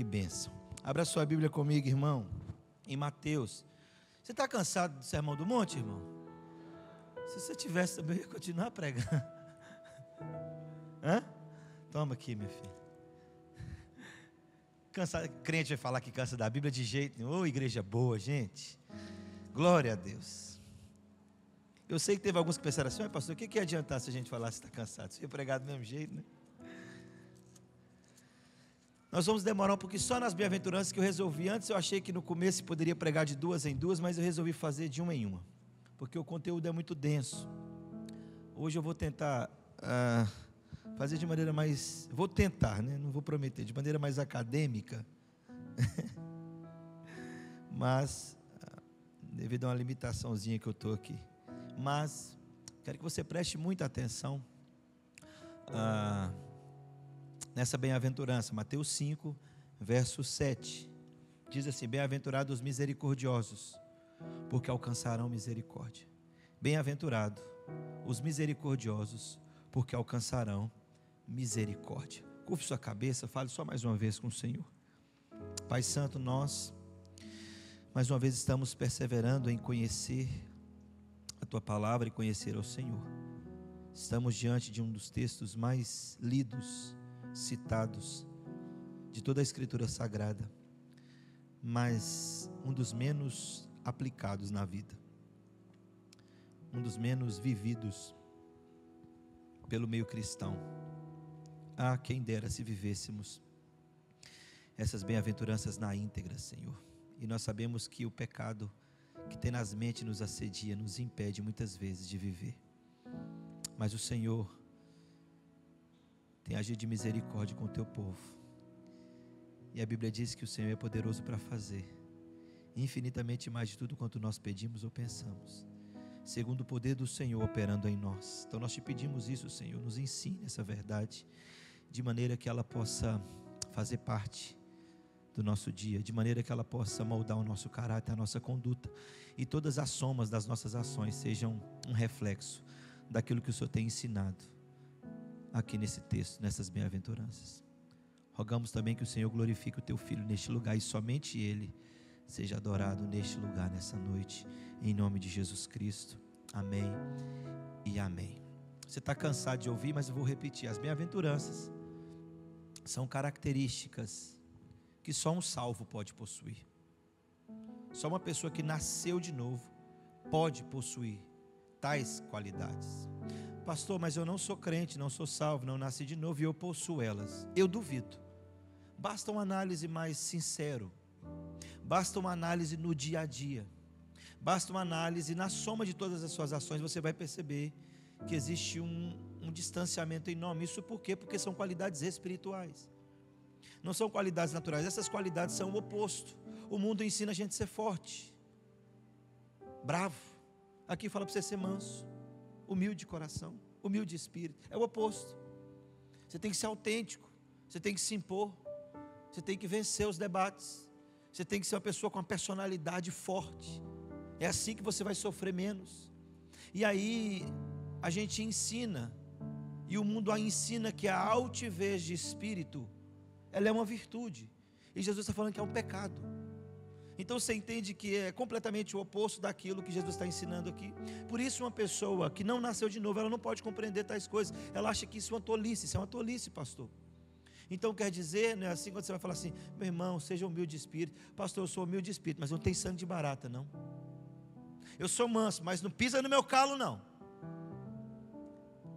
Que bênção. Abra sua Bíblia comigo, irmão, em Mateus. Você está cansado do Sermão do Monte, irmão? Se você tivesse também, eu ia continuar pregando. Hã? Toma aqui, minha filha. Crente vai falar que cansa da Bíblia de jeito nenhum. Ô, igreja boa, gente. Glória a Deus. Eu sei que teve alguns que pensaram assim: mas pastor, o que ia adiantar se a gente falasse que está cansado? Você ia pregar do mesmo jeito, né? Nós vamos demorar um pouquinho só nas bem-aventuranças que eu resolvi. Antes eu achei que no começo poderia pregar de duas em duas, mas eu resolvi fazer de uma em uma, porque o conteúdo é muito denso. Hoje eu vou tentar fazer de maneira mais... Vou tentar, né? Não vou prometer, de maneira mais acadêmica. Mas, devido a uma limitaçãozinha que eu estou aqui. Mas, quero que você preste muita atenção nessa bem-aventurança. Mateus 5, verso 7. Diz assim: bem-aventurados os misericordiosos, porque alcançarão misericórdia. Bem-aventurado os misericordiosos, porque alcançarão misericórdia. Curve sua cabeça, fale só mais uma vez com o Senhor. Pai Santo, nós mais uma vez estamos perseverando em conhecer a Tua palavra e conhecer ao Senhor. Estamos diante de um dos textos mais lidos, citados de toda a Escritura Sagrada, mas um dos menos aplicados na vida, um dos menos vividos pelo meio cristão. Quem dera se vivêssemos essas bem-aventuranças na íntegra, Senhor. E nós sabemos que o pecado que tenazmente nos assedia nos impede muitas vezes de viver, mas o Senhor tem agido de misericórdia com o teu povo, e a Bíblia diz que o Senhor é poderoso para fazer infinitamente mais de tudo quanto nós pedimos ou pensamos, segundo o poder do Senhor operando em nós. Então nós te pedimos isso, Senhor, nos ensine essa verdade, de maneira que ela possa fazer parte do nosso dia, de maneira que ela possa moldar o nosso caráter, a nossa conduta, e todas as somas das nossas ações sejam um reflexo daquilo que o Senhor tem ensinado aqui nesse texto, nessas bem-aventuranças. Rogamos também que o Senhor glorifique o teu Filho neste lugar, e somente Ele seja adorado neste lugar, nessa noite, em nome de Jesus Cristo. Amém e amém. Você está cansado de ouvir, mas eu vou repetir. As bem-aventuranças são características que só um salvo pode possuir. Só uma pessoa que nasceu de novo pode possuir tais qualidades. Pastor, mas eu não sou crente, não sou salvo, não nasci de novo e eu possuo elas. Eu duvido. Basta uma análise mais sincera. Basta uma análise no dia a dia. Basta uma análise na soma de todas as suas ações. Você vai perceber que existe um distanciamento enorme. Isso por quê? Porque são qualidades espirituais. Não são qualidades naturais. Essas qualidades são o oposto. O mundo ensina a gente a ser forte, bravo. Aqui fala para você ser manso, humilde de coração, humilde de espírito. É o oposto. Você tem que ser autêntico. Você tem que se impor. Você tem que vencer os debates. Você tem que ser uma pessoa com uma personalidade forte. É assim que você vai sofrer menos. E aí a gente ensina, e o mundo ensina que a altivez de espírito, ela é uma virtude, e Jesus está falando que é um pecado. Então você entende que é completamente o oposto daquilo que Jesus está ensinando aqui. Por isso uma pessoa que não nasceu de novo, ela não pode compreender tais coisas. Ela acha que isso é uma tolice. Isso é uma tolice, pastor. Então quer dizer, não é assim, quando você vai falar assim: meu irmão, seja humilde de espírito. Pastor, eu sou humilde de espírito, mas não tem sangue de barata, não. Eu sou manso, mas não pisa no meu calo, não.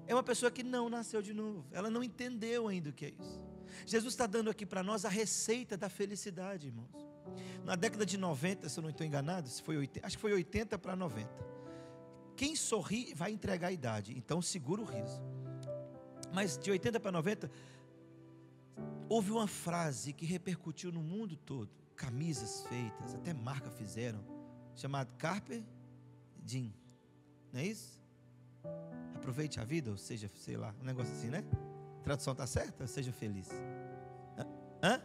É uma pessoa que não nasceu de novo. Ela não entendeu ainda o que é isso. Jesus está dando aqui para nós a receita da felicidade, irmãos. Na década de 90, se eu não estou enganado, acho que foi 80 para 90. Quem sorri vai entregar a idade, então segura o riso. Mas de 80 para 90, houve uma frase que repercutiu no mundo todo. Camisas feitas, até marca fizeram, chamado Carpe Diem. Não é isso? Aproveite a vida, ou seja, sei lá, um negócio assim, né? A tradução está certa? Seja feliz. Hã?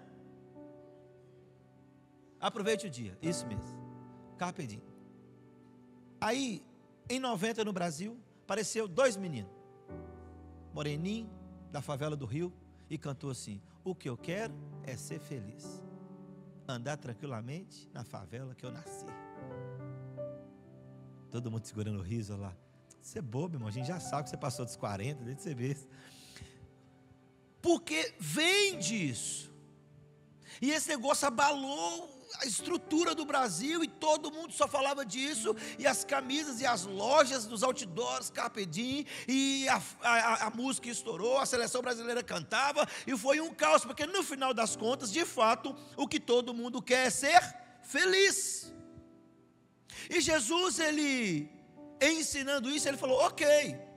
Aproveite o dia, isso mesmo. Carpe Diem. Aí, em 90 no Brasil, apareceu 2 meninos, moreninho, da favela do Rio, e cantou assim: o que eu quero é ser feliz. andar tranquilamente na favela que eu nasci. Todo mundo segurando o riso, olha lá. Você é bobo, irmão, a gente já sabe que você passou dos 40, desde você ver. Porque vem disso. E esse negócio abalou a estrutura do Brasil e todo mundo só falava disso, e as camisas e as lojas dos outdoors, Carpe Diem, e a música estourou, a seleção brasileira cantava, e foi um caos, porque no final das contas, de fato, o que todo mundo quer é ser feliz. E Jesus, ele ensinando isso, ele falou, ok,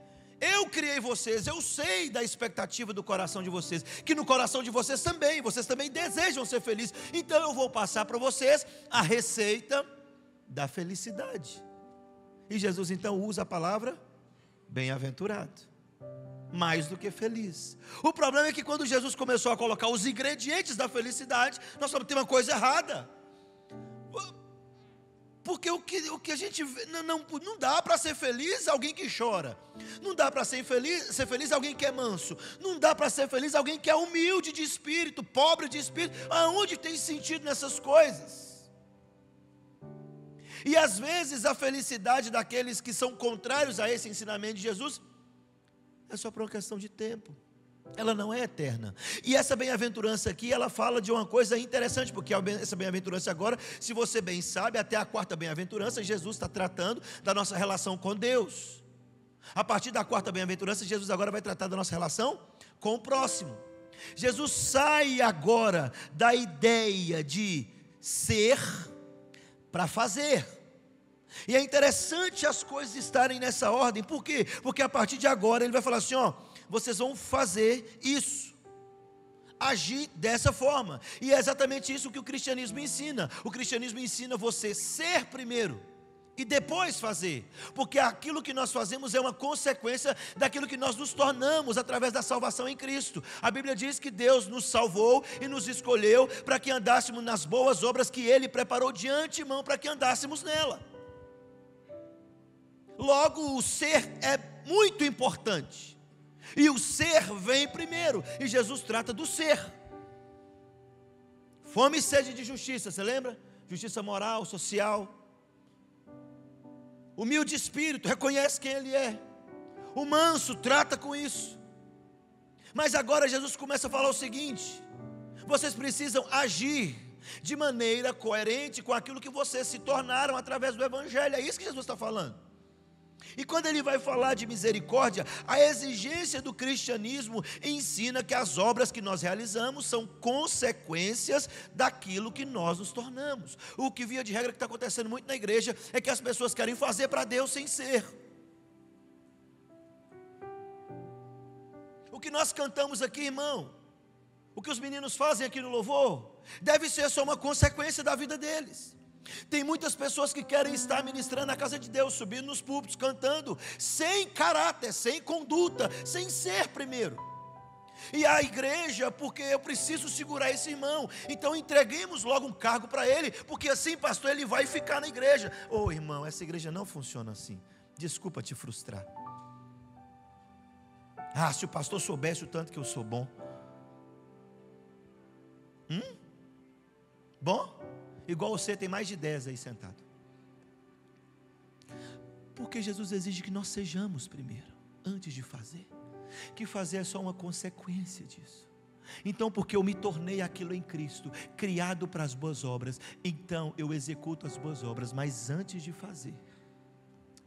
eu criei vocês, eu sei da expectativa do coração de vocês, que no coração de vocês também desejam ser felizes, então eu vou passar para vocês a receita da felicidade. E Jesus então usa a palavra bem-aventurado, mais do que feliz. O problema é que quando Jesus começou a colocar os ingredientes da felicidade, nós falamos, tem uma coisa errada. Porque o que a gente vê, não dá para ser feliz alguém que chora. Não dá para ser feliz alguém que é manso. Não dá para ser feliz alguém que é humilde de espírito, pobre de espírito. Aonde tem sentido nessas coisas? E às vezes a felicidade daqueles que são contrários a esse ensinamento de Jesus é só por uma questão de tempo. Ela não é eterna. E essa bem-aventurança aqui, ela fala de uma coisa interessante, porque essa bem-aventurança agora, se você bem sabe, até a quarta bem-aventurança, Jesus está tratando da nossa relação com Deus. A partir da quarta bem-aventurança, Jesus agora vai tratar da nossa relação com o próximo. Jesus sai agora da ideia de ser para fazer. E é interessante as coisas estarem nessa ordem. Por quê? Porque a partir de agora ele vai falar assim, ó, vocês vão fazer isso, agir dessa forma. E é exatamente isso que o cristianismo ensina. O cristianismo ensina você ser primeiro e depois fazer, porque aquilo que nós fazemos é uma consequência daquilo que nós nos tornamos através da salvação em Cristo. A Bíblia diz que Deus nos salvou e nos escolheu para que andássemos nas boas obras que Ele preparou de antemão para que andássemos nela. Logo, o ser é muito importante. E o ser vem primeiro, e Jesus trata do ser. Fome e sede de justiça, você lembra? Justiça moral, social. Humilde espírito, reconhece quem ele é. O manso trata com isso. Mas agora Jesus começa a falar o seguinte: vocês precisam agir de maneira coerente com aquilo que vocês se tornaram através do Evangelho. É isso que Jesus está falando. E quando ele vai falar de misericórdia, a exigência do cristianismo ensina que as obras que nós realizamos são consequências daquilo que nós nos tornamos. O que via de regra que está acontecendo muito na igreja é que as pessoas querem fazer para Deus sem ser. O que nós cantamos aqui, irmão, o que os meninos fazem aqui no louvor, deve ser só uma consequência da vida deles. Tem muitas pessoas que querem estar ministrando na casa de Deus, subindo nos púlpitos, cantando, sem caráter, sem conduta, sem ser primeiro. E a igreja, porque eu preciso segurar esse irmão, então entreguemos logo um cargo para ele, porque assim, pastor, ele vai ficar na igreja. Ô irmão, essa igreja não funciona assim. Desculpa te frustrar. Ah, se o pastor soubesse o tanto que eu sou bom. Bom? Igual você, tem mais de 10 aí sentado. Porque Jesus exige que nós sejamos primeiro, antes de fazer. Que fazer é só uma consequência disso. Então, porque eu me tornei aquilo em Cristo, criado para as boas obras, então eu executo as boas obras, mas antes de fazer,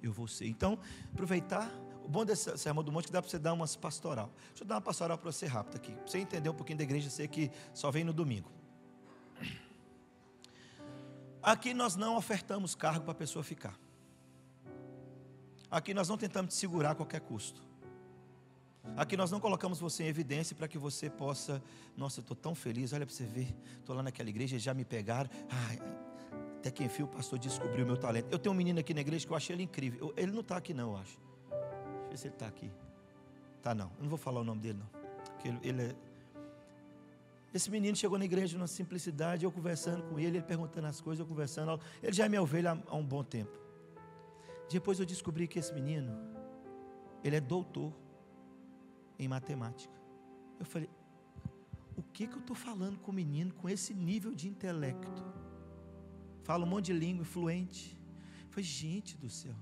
eu vou ser. Então, aproveitar, o bom desse Sermão do Monte é que dá para você dar umas pastoral. Deixa eu dar uma pastoral para você rápido aqui, para você entender um pouquinho da igreja, sei que só vem no domingo. Aqui nós não ofertamos cargo para a pessoa ficar. Aqui nós não tentamos te segurar a qualquer custo. Aqui nós não colocamos você em evidência para que você possa, nossa, eu estou tão feliz, olha para você ver, estou lá naquela igreja, já me pegaram, até que enfim o pastor descobriu o meu talento. Eu tenho um menino aqui na igreja que eu achei ele incrível, ele não está aqui não, eu acho. Deixa eu ver se ele está aqui. Tá não, eu não vou falar o nome dele não, porque ele é... Esse menino chegou na igreja numa simplicidade, eu conversando com ele perguntando as coisas, eu conversando, ele já é minha ovelha há um bom tempo. Depois eu descobri que esse menino, ele é doutor em matemática. Eu falei, o que eu estou falando com o menino com esse nível de intelecto? Fala um monte de língua fluente. Eu falei, gente do céu.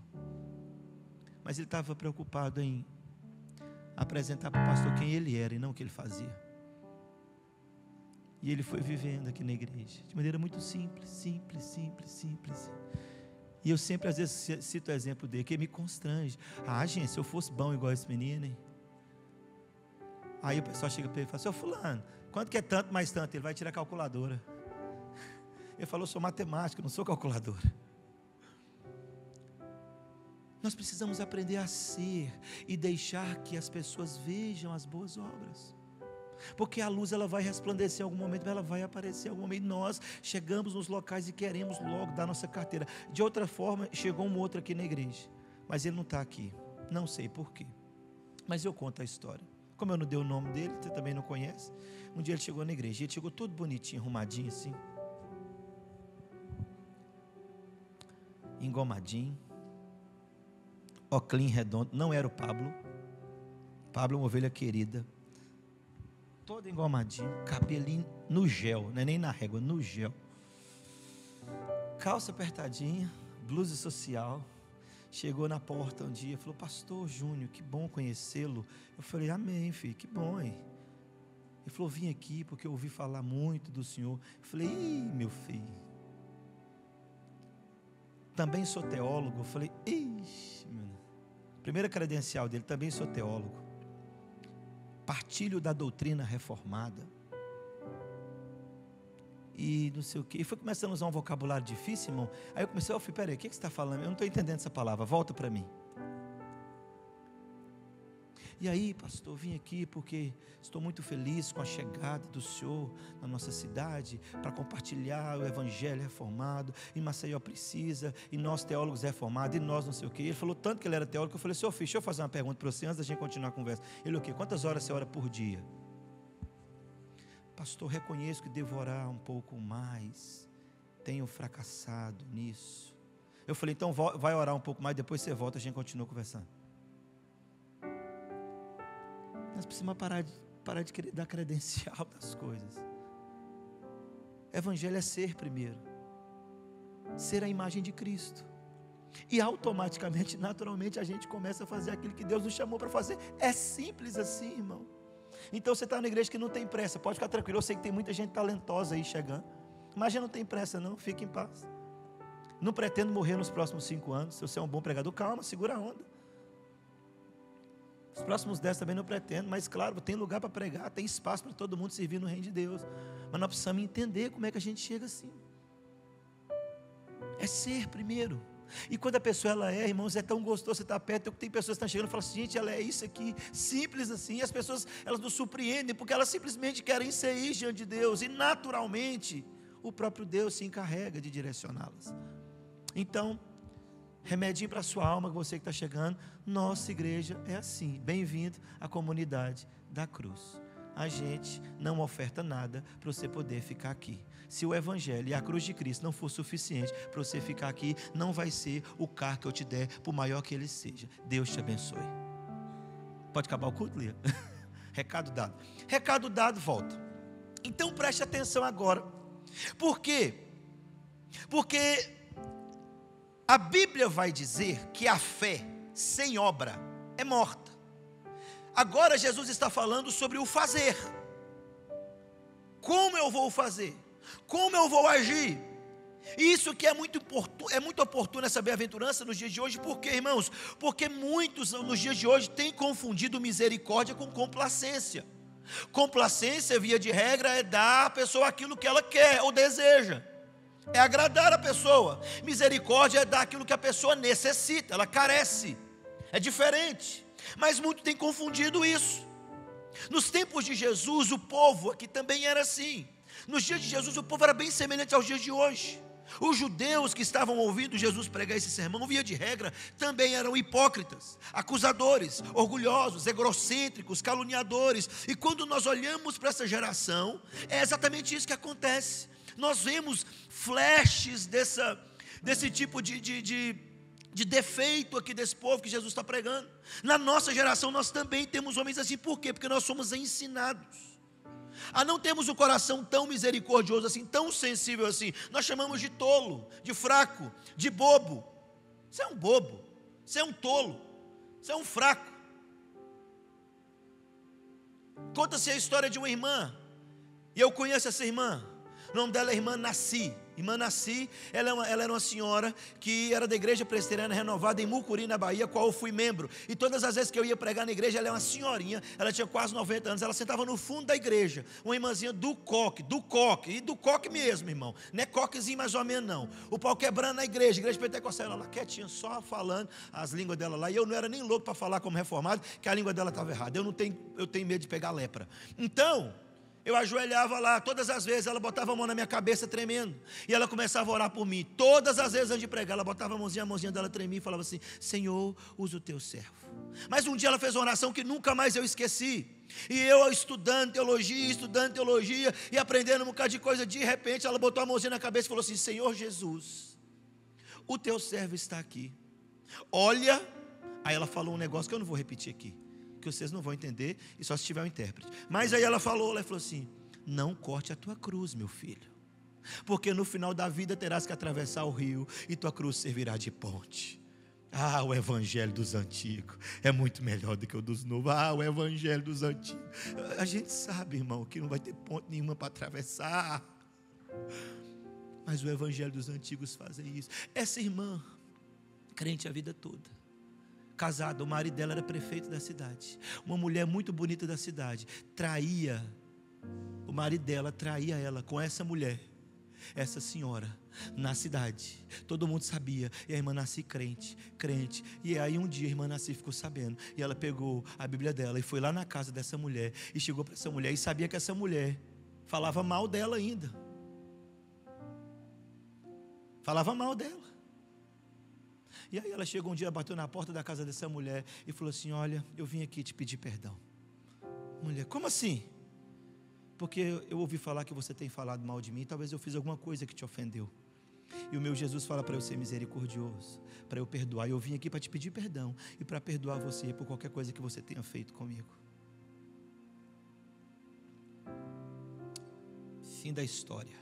Mas ele estava preocupado em apresentar para o pastor quem ele era e não o que ele fazia. E ele foi vivendo aqui na igreja, de maneira muito simples, simples. E eu sempre, às vezes, cito o exemplo dele, que me constrange. Gente, se eu fosse bom igual esse menino, hein? Aí o pessoal chega para ele e fala, seu fulano, quanto que é tanto mais tanto? Ele vai tirar a calculadora. Ele falou, eu sou matemático, não sou calculadora. Nós precisamos aprender a ser e deixar que as pessoas vejam as boas obras. Porque a luz ela vai resplandecer em algum momento, ela vai aparecer em algum momento. Nós chegamos nos locais e queremos logo dar nossa carteira. De outra forma, chegou um outro aqui na igreja, mas ele não está aqui, não sei porquê, mas eu conto a história. Como eu não dei o nome dele, você também não conhece. Um dia ele chegou na igreja, ele chegou todo bonitinho, arrumadinho assim, engomadinho, óculos redondo. Não era o Pablo. Pablo é uma ovelha querida, todo engomadinho, cabelinho no gel, não é nem na régua, no gel, calça apertadinha, blusa social. Chegou na porta um dia, falou, pastor Júnior, que bom conhecê-lo. Eu falei, amém, filho, que bom, hein? Ele falou, vim aqui porque eu ouvi falar muito do senhor. Eu falei, meu filho, também sou teólogo. Eu falei, primeira credencial dele, também sou teólogo. Partilho da doutrina reformada. E não sei o que. E foi começando a usar um vocabulário difícil, irmão. Aí eu comecei, peraí, o que você está falando? Eu não estou entendendo essa palavra, volta para mim. E aí, pastor, vim aqui porque estou muito feliz com a chegada do senhor na nossa cidade, para compartilhar o evangelho reformado, e Maceió precisa, e nós teólogos reformados, e nós não sei o que. Ele falou tanto que ele era teólogo, que eu falei, senhor, deixa eu fazer uma pergunta para você, antes da gente continuar a conversa. Ele, o quê? Quantas horas você ora por dia? Pastor, reconheço que devo orar um pouco mais, tenho fracassado nisso. Eu falei, então vai orar um pouco mais, depois você volta, a gente continua conversando. Nós precisamos parar de querer dar credencial das coisas. Evangelho é ser primeiro, ser a imagem de Cristo, e automaticamente, naturalmente, a gente começa a fazer aquilo que Deus nos chamou para fazer. É simples assim, irmão. Então você está na igreja que não tem pressa, pode ficar tranquilo. Eu sei que tem muita gente talentosa aí chegando, mas já não tem pressa não, fique em paz. Não pretendo morrer nos próximos 5 anos. Se você é um bom pregador, calma, segura a onda. Os próximos 10 também não pretendo, mas claro, tem lugar para pregar, tem espaço para todo mundo servir no reino de Deus. Mas nós precisamos entender como é que a gente chega assim. É ser primeiro. E quando a pessoa ela é, irmãos, é tão gostoso você estar perto. Tem pessoas que estão chegando e falam assim, gente, ela é isso aqui, simples assim. E as pessoas, elas nos surpreendem, porque elas simplesmente querem ser isso diante de Deus. E naturalmente, o próprio Deus se encarrega de direcioná-las. Então, remedinho para a sua alma, você que está chegando, nossa igreja é assim. Bem-vindo à comunidade da cruz. A gente não oferta nada para você poder ficar aqui. Se o evangelho e a cruz de Cristo não for suficiente para você ficar aqui, não vai ser o cargo que eu te der, por maior que ele seja. Deus te abençoe. Pode acabar o culto, Lia? Recado dado. Recado dado, volta. Então preste atenção agora. Por quê? Porque a Bíblia vai dizer que a fé sem obra é morta. Agora Jesus está falando sobre o fazer. Como eu vou fazer? Como eu vou agir? Isso que é muito oportuno essa bem-aventurança nos dias de hoje. Por quê, irmãos? Porque muitos nos dias de hoje têm confundido misericórdia com complacência. Complacência, via de regra, é dar à pessoa aquilo que ela quer ou deseja, é agradar a pessoa. Misericórdia é dar aquilo que a pessoa necessita, ela carece. É diferente, mas muitos têm confundido isso. Nos tempos de Jesus, o povo aqui também era assim. Nos dias de Jesus, o povo era bem semelhante aos dias de hoje. Os judeus que estavam ouvindo Jesus pregar esse sermão, via de regra, também eram hipócritas, acusadores, orgulhosos, egocêntricos, caluniadores. E quando nós olhamos para essa geração, é exatamente isso que acontece. Nós vemos flashes desse tipo de defeito aqui desse povo que Jesus está pregando. Na nossa geração nós também temos homens assim. Por quê? Porque nós somos ensinados. a não termos o coração tão misericordioso assim, tão sensível assim. Nós chamamos de tolo, de fraco, de bobo. Você é um bobo, você é um tolo, você é um fraco. Conta-se a história de uma irmã, e eu conheço essa irmã. O nome dela é Irmã Nasci. Irmã Nasci, ela era uma senhora que era da Igreja Presbiteriana Renovada em Mucuri, na Bahia, qual eu fui membro. E todas as vezes que eu ia pregar na igreja, ela é uma senhorinha, ela tinha quase 90 anos, ela sentava no fundo da igreja, uma irmãzinha do coque, e do coque mesmo, irmão. Não é coquezinho mais ou menos não. O pau quebrando na igreja pentecostal, ela lá quietinha, só falando as línguas dela lá. E eu não era nem louco para falar como reformado, que a língua dela estava errada. Eu tenho medo de pegar lepra. Então, eu ajoelhava lá, todas as vezes ela botava a mão na minha cabeça tremendo, e ela começava a orar por mim. Todas as vezes antes de pregar, ela botava a mãozinha dela tremia e falava assim: Senhor, usa o teu servo. Mas um dia ela fez uma oração que nunca mais eu esqueci, e eu estudando teologia, e aprendendo um bocado de coisa. De repente ela botou a mãozinha na cabeça e falou assim: Senhor Jesus, o teu servo está aqui, olha. Aí ela falou um negócio que eu não vou repetir aqui, que vocês não vão entender, e só se tiver um intérprete. Mas aí ela falou assim: não corte a tua cruz, meu filho, porque no final da vida terás que atravessar o rio, e tua cruz servirá de ponte. Ah, o evangelho dos antigos é muito melhor do que o dos novos. Ah, o evangelho dos antigos. A gente sabe, irmão, que não vai ter ponte nenhuma para atravessar, mas o evangelho dos antigos fazem isso. Essa irmã, crente a vida toda, casada, o marido dela era prefeito da cidade, uma mulher muito bonita da cidade, o marido dela traía ela com essa mulher, essa senhora, na cidade, todo mundo sabia, e a irmã Nasci crente, e aí um dia a irmã Nasci ficou sabendo, e ela pegou a Bíblia dela, e foi lá na casa dessa mulher, e chegou para essa mulher, e sabia que essa mulher falava mal dela ainda, falava mal dela. E aí ela chegou um dia, bateu na porta da casa dessa mulher e falou assim: olha, eu vim aqui te pedir perdão. Mulher: como assim? Porque eu ouvi falar que você tem falado mal de mim, talvez eu fiz alguma coisa que te ofendeu. E o meu Jesus fala para eu ser misericordioso, para eu perdoar. E eu vim aqui para te pedir perdão e para perdoar você por qualquer coisa que você tenha feito comigo. Fim da história.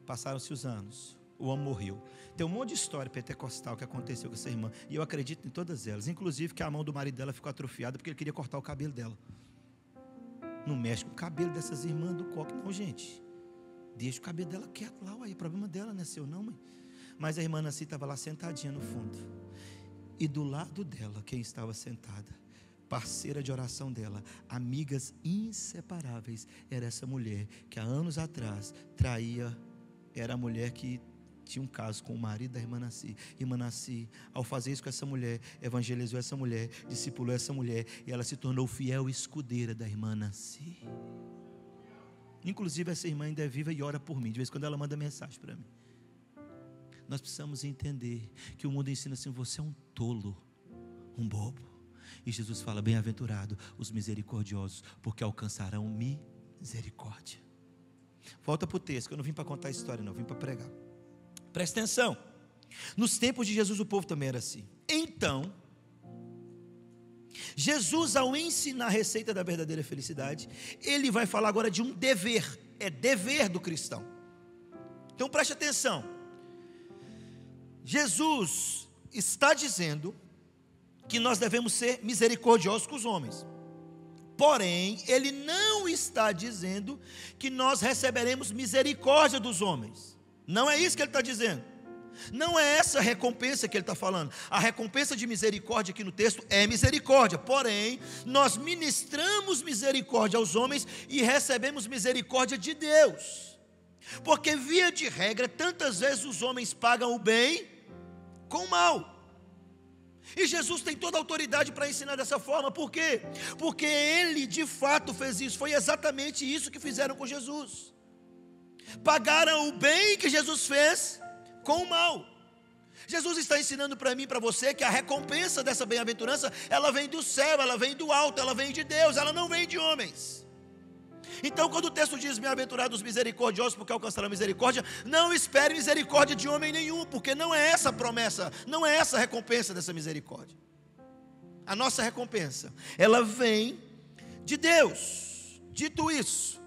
Passaram-se os anos. O homem morreu. Tem um monte de história pentecostal que aconteceu com essa irmã, e eu acredito em todas elas, inclusive que a mão do marido dela ficou atrofiada porque ele queria cortar o cabelo dela. Não mexe com o cabelo dessas irmãs do coque não, gente. Deixa o cabelo dela quieto lá, uai, o problema dela não é seu não, mãe. Mas a irmã Nasci estava lá sentadinha no fundo, e do lado dela, quem estava sentada, parceira de oração dela, amigas inseparáveis, era essa mulher que há anos atrás traía, era a mulher que tinha um caso com o marido da irmã Nasci. Irmã Nasci, ao fazer isso com essa mulher, evangelizou essa mulher, discipulou essa mulher, e ela se tornou fiel escudeira da irmã Nasci. Inclusive essa irmã ainda é viva e ora por mim, de vez em quando ela manda mensagem para mim. Nós precisamos entender que o mundo ensina assim: você é um tolo, um bobo. E Jesus fala: bem-aventurado os misericordiosos, porque alcançarão misericórdia. Volta para o texto, que eu não vim para contar a história não, eu vim para pregar. Presta atenção. Nos tempos de Jesus o povo também era assim. Então, Jesus, ao ensinar a receita da verdadeira felicidade, ele vai falar agora de um dever. É dever do cristão. Então preste atenção. Jesus está dizendo que nós devemos ser misericordiosos com os homens. Porém, ele não está dizendo que nós receberemos misericórdia dos homens. Não é isso que ele está dizendo. Não é essa a recompensa que ele está falando. A recompensa de misericórdia aqui no texto é misericórdia. Porém, nós ministramos misericórdia aos homens e recebemos misericórdia de Deus. Porque via de regra, tantas vezes os homens pagam o bem com o mal. E Jesus tem toda a autoridade para ensinar dessa forma. Por quê? Porque ele de fato fez isso. Foi exatamente isso que fizeram com Jesus. Pagaram o bem que Jesus fez com o mal. Jesus está ensinando para mim e para você que a recompensa dessa bem-aventurança, ela vem do céu, ela vem do alto, ela vem de Deus, ela não vem de homens. Então quando o texto diz bem-aventurados os misericordiosos porque alcançarão misericórdia, não espere misericórdia de homem nenhum, porque não é essa a promessa, não é essa a recompensa dessa misericórdia. A nossa recompensa, ela vem de Deus. Dito isso,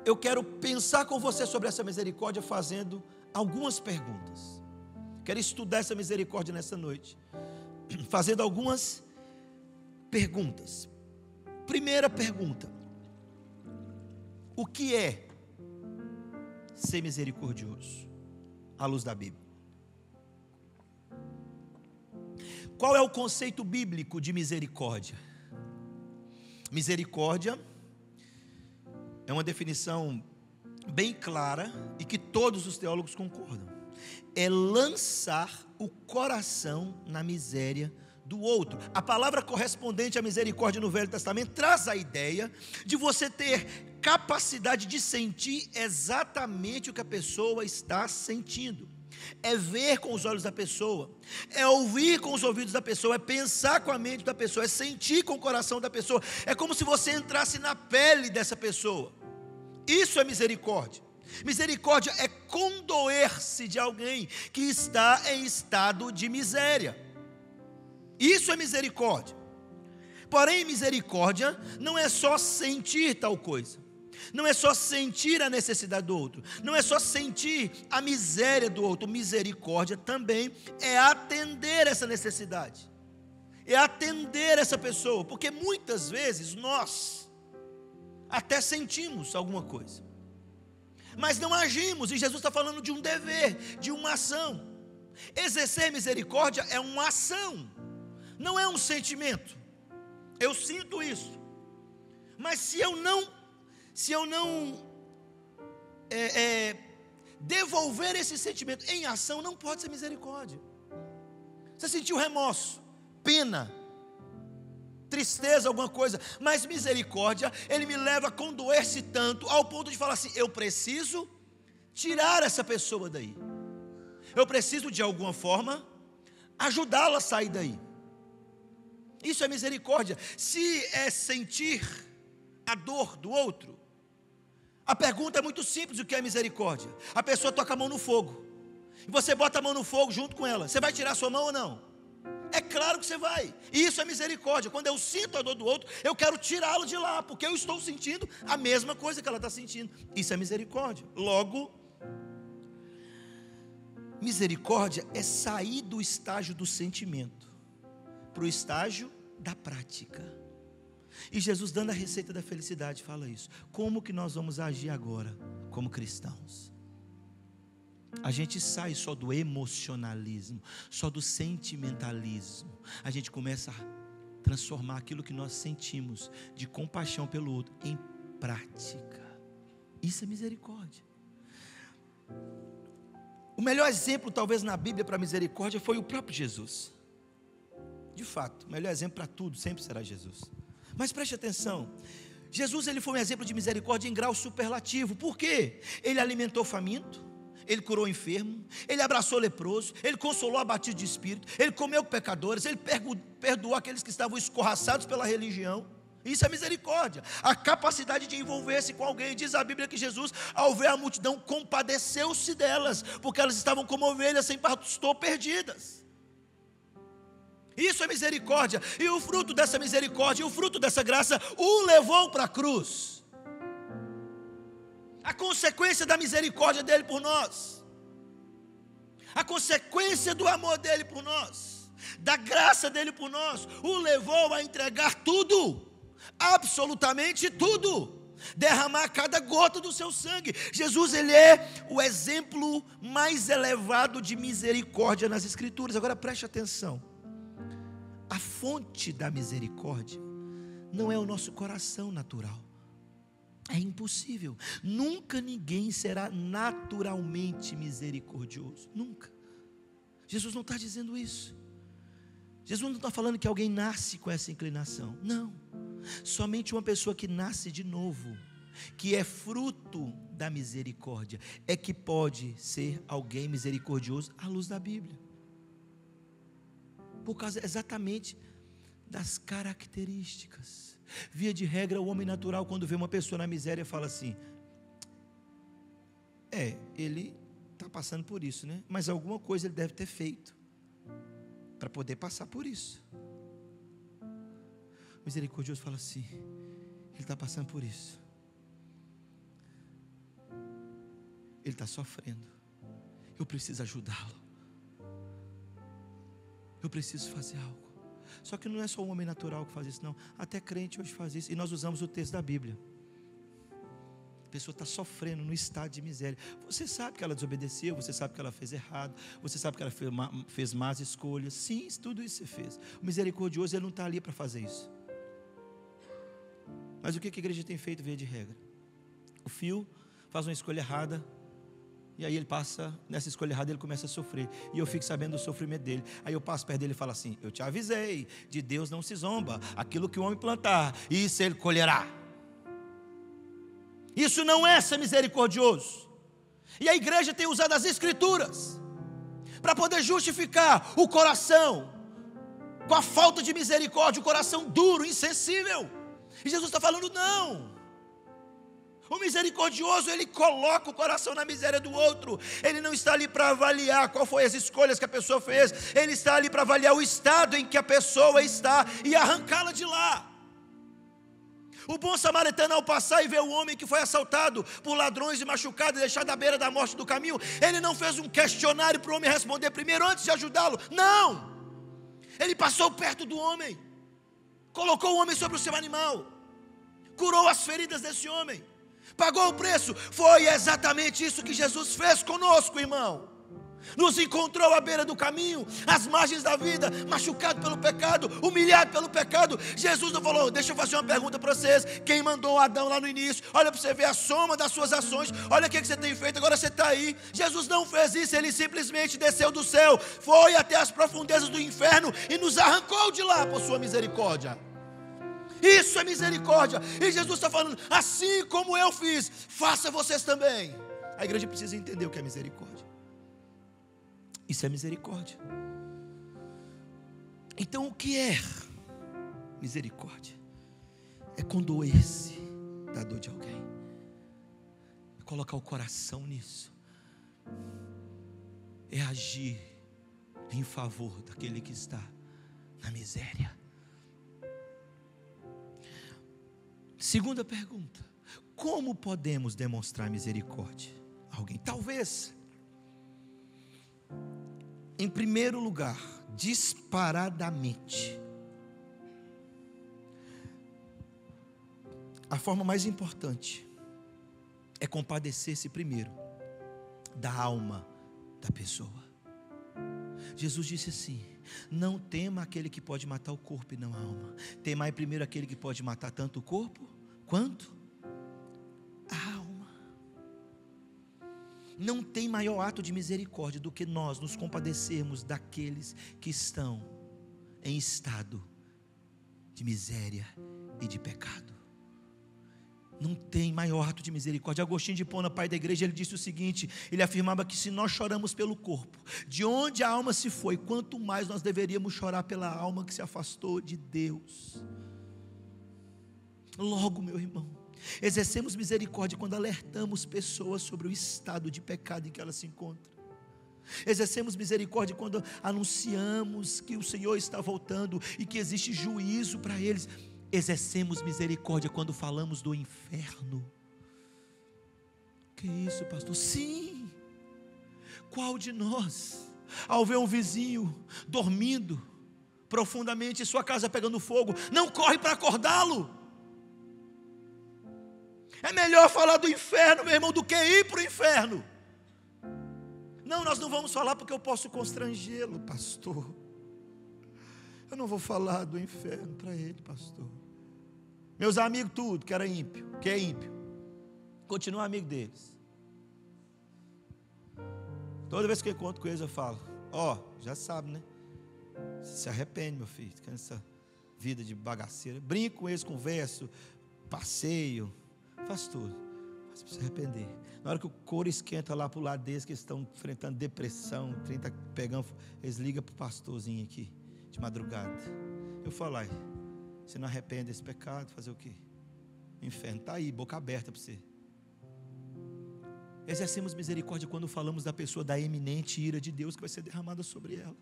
eu quero pensar com você sobre essa misericórdia fazendo algumas perguntas. Quero estudar essa misericórdia nessa noite, fazendo algumas perguntas. Primeira pergunta: o que é ser misericordioso à luz da Bíblia? Qual é o conceito bíblico de misericórdia? Misericórdia é uma definição bem clara e que todos os teólogos concordam. É lançar o coração na miséria do outro. A palavra correspondente à misericórdia no Velho Testamento traz a ideia de você ter capacidade de sentir exatamente o que a pessoa está sentindo. É ver com os olhos da pessoa, é ouvir com os ouvidos da pessoa, é pensar com a mente da pessoa, é sentir com o coração da pessoa. É como se você entrasse na pele dessa pessoa. Isso é misericórdia. Misericórdia é condoer-se de alguém que está em estado de miséria. Isso é misericórdia. Porém, misericórdia não é só sentir tal coisa, não é só sentir a necessidade do outro, não é só sentir a miséria do outro. Misericórdia também é atender essa necessidade, é atender essa pessoa, porque muitas vezes nós até sentimos alguma coisa, mas não agimos, e Jesus está falando de um dever, de uma ação. Exercer misericórdia é uma ação, não é um sentimento. Eu sinto isso, mas se eu não devolver esse sentimento em ação, não pode ser misericórdia. Você sentiu remorso, pena, tristeza, alguma coisa, mas misericórdia, ele me leva a condoer-se tanto, ao ponto de falar assim: eu preciso tirar essa pessoa daí, eu preciso de alguma forma ajudá-la a sair daí. Isso é misericórdia. Se é sentir a dor do outro, a pergunta é muito simples: o que é misericórdia? A pessoa toca a mão no fogo, e você bota a mão no fogo junto com ela, você vai tirar a sua mão ou não? É claro que você vai. E isso é misericórdia. Quando eu sinto a dor do outro, eu quero tirá-lo de lá, porque eu estou sentindo a mesma coisa que ela está sentindo. Isso é misericórdia. Logo, misericórdia é sair do estágio do sentimento para o estágio da prática. E Jesus, dando a receita da felicidade, fala isso. Como que nós vamos agir agora como cristãos? A gente sai só do emocionalismo, só do sentimentalismo. A gente começa a transformar aquilo que nós sentimos de compaixão pelo outro em prática. Isso é misericórdia. O melhor exemplo talvez na Bíblia para misericórdia foi o próprio Jesus. De fato, o melhor exemplo para tudo sempre será Jesus. Mas preste atenção, Jesus ele foi um exemplo de misericórdia em grau superlativo. Por quê? Ele alimentou faminto, ele curou enfermo, ele abraçou leproso, ele consolou abatido de espírito, ele comeu com pecadores, ele perdoou aqueles que estavam escorraçados pela religião. Isso é misericórdia, a capacidade de envolver-se com alguém. Diz a Bíblia que Jesus, ao ver a multidão, compadeceu-se delas, porque elas estavam como ovelhas sem pastor, perdidas. Isso é misericórdia, e o fruto dessa misericórdia, o fruto dessa graça, o levou para a cruz. A consequência da misericórdia dele por nós, a consequência do amor dele por nós, da graça dele por nós, o levou a entregar tudo, absolutamente tudo, derramar cada gota do seu sangue. Jesus, ele é o exemplo mais elevado de misericórdia nas Escrituras. Agora preste atenção, a fonte da misericórdia não é o nosso coração natural. É impossível. Nunca ninguém será naturalmente misericordioso. Nunca. Jesus não está dizendo isso. Jesus não está falando que alguém nasce com essa inclinação. Não. Somente uma pessoa que nasce de novo, que é fruto da misericórdia, é que pode ser alguém misericordioso à luz da Bíblia. Por causa exatamente das características. Via de regra, o homem natural, quando vê uma pessoa na miséria, fala assim: ele está passando por isso, né? Mas alguma coisa ele deve ter feito para poder passar por isso. O misericordioso fala assim: Ele está passando por isso. Ele está sofrendo. Eu preciso ajudá-lo. Eu preciso fazer algo. Só que não é só o homem natural que faz isso, não. Até crente hoje faz isso. E nós usamos o texto da Bíblia. A pessoa está sofrendo no estado de miséria. Você sabe que ela desobedeceu, você sabe que ela fez errado, você sabe que ela fez más escolhas. Sim, tudo isso você fez. O misericordioso, ele não está ali para fazer isso. Mas o que a igreja tem feito, via de regra? O fio faz uma escolha errada, e aí ele passa, nessa escolha errada ele começa a sofrer, e eu fico sabendo do sofrimento dele. Aí eu passo perto dele e falo assim: eu te avisei, de Deus não se zomba, aquilo que o homem plantar, isso ele colherá. Isso não é ser misericordioso. E a igreja tem usado as escrituras para poder justificar o coração com a falta de misericórdia, o coração duro, insensível. E Jesus está falando: não. O misericordioso, ele coloca o coração na miséria do outro. Ele não está ali para avaliar qual foi as escolhas que a pessoa fez. Ele está ali para avaliar o estado em que a pessoa está e arrancá-la de lá. O bom samaritano, ao passar e ver o homem que foi assaltado por ladrões e machucado e deixado à beira da morte do caminho, ele não fez um questionário para o homem responder primeiro antes de ajudá-lo. Não! Ele passou perto do homem, colocou o homem sobre o seu animal, curou as feridas desse homem, pagou o preço. Foi exatamente isso que Jesus fez conosco, irmão. Nos encontrou à beira do caminho, às margens da vida, machucado pelo pecado, humilhado pelo pecado. Jesus não falou: deixa eu fazer uma pergunta para vocês, quem mandou Adão lá no início? Olha para você ver a soma das suas ações, olha o que você tem feito, agora você está aí. Jesus não fez isso, ele simplesmente desceu do céu, foi até as profundezas do inferno e nos arrancou de lá por sua misericórdia. Isso é misericórdia. E Jesus está falando: assim como eu fiz, faça vocês também. A igreja precisa entender o que é misericórdia. Isso é misericórdia. Então, o que é misericórdia? É condoer-se da dor de alguém, é colocar o coração nisso, é agir em favor daquele que está na miséria. Segunda pergunta: como podemos demonstrar misericórdia a alguém? Talvez, em primeiro lugar, disparadamente, a forma mais importante é compadecer-se primeiro da alma da pessoa. Jesus disse assim: não tema aquele que pode matar o corpo e não a alma. Temai primeiro aquele que pode matar tanto o corpo quanto a alma. Não tem maior ato de misericórdia do que nós nos compadecermos daqueles que estão em estado de miséria e de pecado. Não tem maior ato de misericórdia. Agostinho de Hipona, pai da igreja, ele disse o seguinte: ele afirmava que se nós choramos pelo corpo, de onde a alma se foi, quanto mais nós deveríamos chorar pela alma que se afastou de Deus. Logo, meu irmão, exercemos misericórdia quando alertamos pessoas sobre o estado de pecado em que elas se encontram. Exercemos misericórdia quando anunciamos que o Senhor está voltando e que existe juízo para eles. Exercemos misericórdia quando falamos do inferno. Que isso, pastor? Sim. Qual de nós, ao ver um vizinho dormindo profundamente e sua casa pegando fogo, não corre para acordá-lo? É melhor falar do inferno, meu irmão, do que ir para o inferno. Não, nós não vamos falar porque eu posso constrangê-lo, pastor. Eu não vou falar do inferno para ele, pastor. Meus amigos, tudo que era ímpio, que é ímpio, continua amigo deles. Toda vez que eu encontro com eles eu falo: já sabe, né? Se arrepende, meu filho, com essa vida de bagaceira. Brinco com eles, converso, passeio, faço tudo. Mas precisa se arrepender. Na hora que o couro esquenta lá para o lado deles, que eles estão enfrentando depressão, pegando, eles ligam para o pastorzinho aqui, de madrugada. Eu falo: aí, você não arrepende desse pecado, fazer o quê? O inferno está aí, boca aberta para você. Exercemos misericórdia quando falamos da pessoa da eminente ira de Deus que vai ser derramada sobre ela.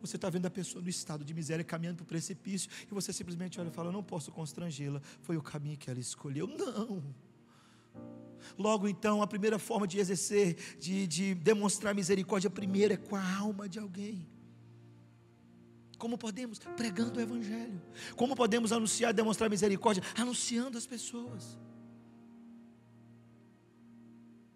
Você está vendo a pessoa no estado de miséria, caminhando para o precipício, e você simplesmente olha e fala: não posso constrangê-la, foi o caminho que ela escolheu. Não. Logo então, a primeira forma de exercer, de demonstrar misericórdia, primeiro é com a alma de alguém. Como podemos? Pregando o Evangelho. Como podemos anunciar e demonstrar misericórdia? Anunciando as pessoas,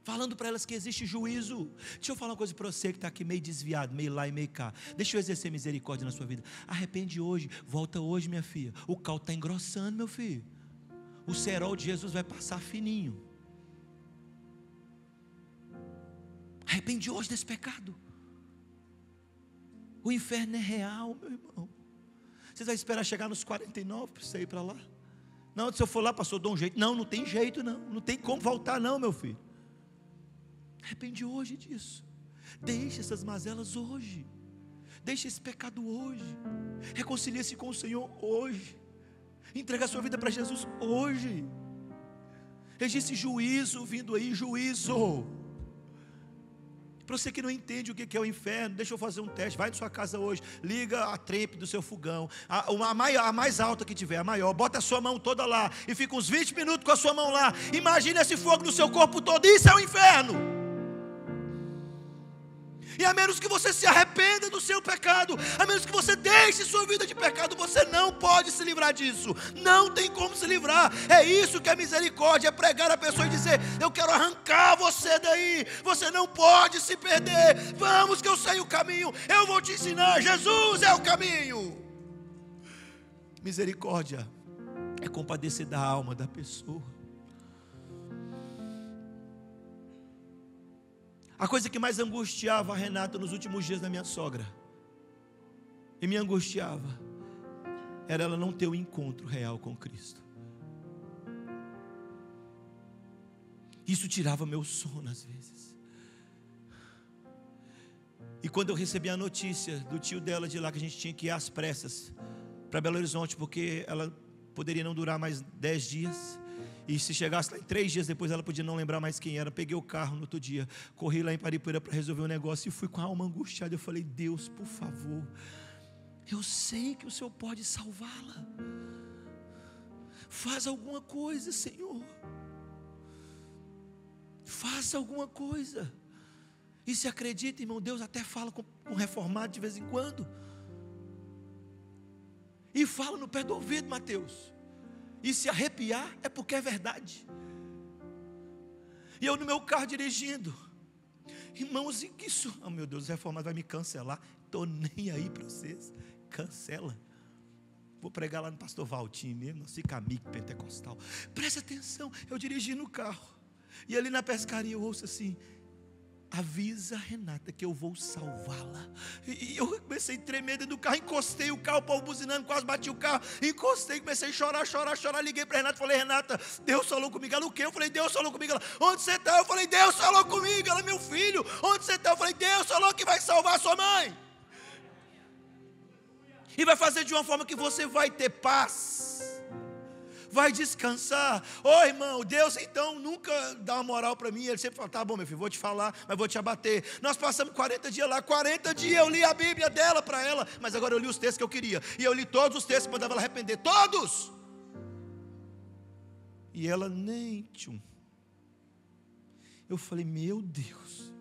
falando para elas que existe juízo. Deixa eu falar uma coisa para você que está aqui meio desviado, meio lá e meio cá. Deixa eu exercer misericórdia na sua vida. Arrepende hoje, volta hoje, minha filha. O caldo está engrossando, meu filho. O cerol de Jesus vai passar fininho. Arrepende hoje desse pecado. O inferno é real, meu irmão. Você vai esperar chegar nos 49 para você ir para lá? Não, se eu for lá, pastor, dou um jeito. Não, não tem jeito não. Não tem como voltar não, meu filho. Arrepende hoje disso. Deixe essas mazelas hoje. Deixe esse pecado hoje. Reconcilie-se com o Senhor hoje. Entregue a sua vida para Jesus hoje. Existe juízo vindo aí, juízo. Para você que não entende o que é o inferno, deixa eu fazer um teste. Vai na sua casa hoje, liga a trempe do seu fogão, a mais alta que tiver, a maior. Bota a sua mão toda lá e fica uns 20 minutos com a sua mão lá. Imagine esse fogo no seu corpo todo. Isso é o inferno. E a menos que você se arrependa do seu pecado, a menos que você deixe sua vida de pecado, você não pode se livrar disso. Não tem como se livrar. É isso que é misericórdia, é pregar a pessoa e dizer: eu quero arrancar você daí. Você não pode se perder. Vamos que eu sei o caminho. Eu vou te ensinar. Jesus é o caminho. Misericórdia é compadecer da alma da pessoa. A coisa que mais angustiava a Renata nos últimos dias da minha sogra, e me angustiava, era ela não ter o encontro real com Cristo. Isso tirava meu sono às vezes. E quando eu recebi a notícia do tio dela de lá, que a gente tinha que ir às pressas para Belo Horizonte, porque ela poderia não durar mais 10 dias, e se chegasse lá em 3 dias depois, ela podia não lembrar mais quem era. Peguei o carro no outro dia, corri lá em Paripuera para resolver um negócio, e fui com a alma angustiada. Eu falei: Deus, por favor, eu sei que o Senhor pode salvá-la. Faz alguma coisa, Senhor. Faça alguma coisa. E se acredita, irmão, Deus até fala com um reformado de vez em quando. E fala no pé do ouvido, Mateus. E se arrepiar é porque é verdade. E eu no meu carro dirigindo, irmãos, e que isso? Oh meu Deus, o reformado vai me cancelar. Estou nem aí para vocês. Cancela. Vou pregar lá no pastor Valtinho mesmo, nosso amigo pentecostal. Presta atenção, eu dirigi no carro, e ali na pescaria eu ouço assim: avisa a Renata que eu vou salvá-la. E eu comecei a tremer dentro do carro, encostei o carro, o povo buzinando, quase bati o carro, encostei, comecei a chorar, liguei para Renata, falei: Renata, Deus falou comigo. Ela: o quê? Eu falei: Deus falou comigo. Ela: onde você está? Eu falei: Deus falou comigo. Ela: meu filho, onde você está? Eu falei: Deus falou que vai salvar a sua mãe, e vai fazer de uma forma que você vai ter paz, vai descansar. Irmão, Deus então nunca dá uma moral para mim. Ele sempre fala: tá bom, meu filho, vou te falar, mas vou te abater. Nós passamos 40 dias lá, 40 dias eu li a Bíblia dela para ela, mas agora eu li os textos que eu queria, e eu li todos os textos que mandavam ela arrepender, todos. E ela nem tchum. Eu falei: meu Deus,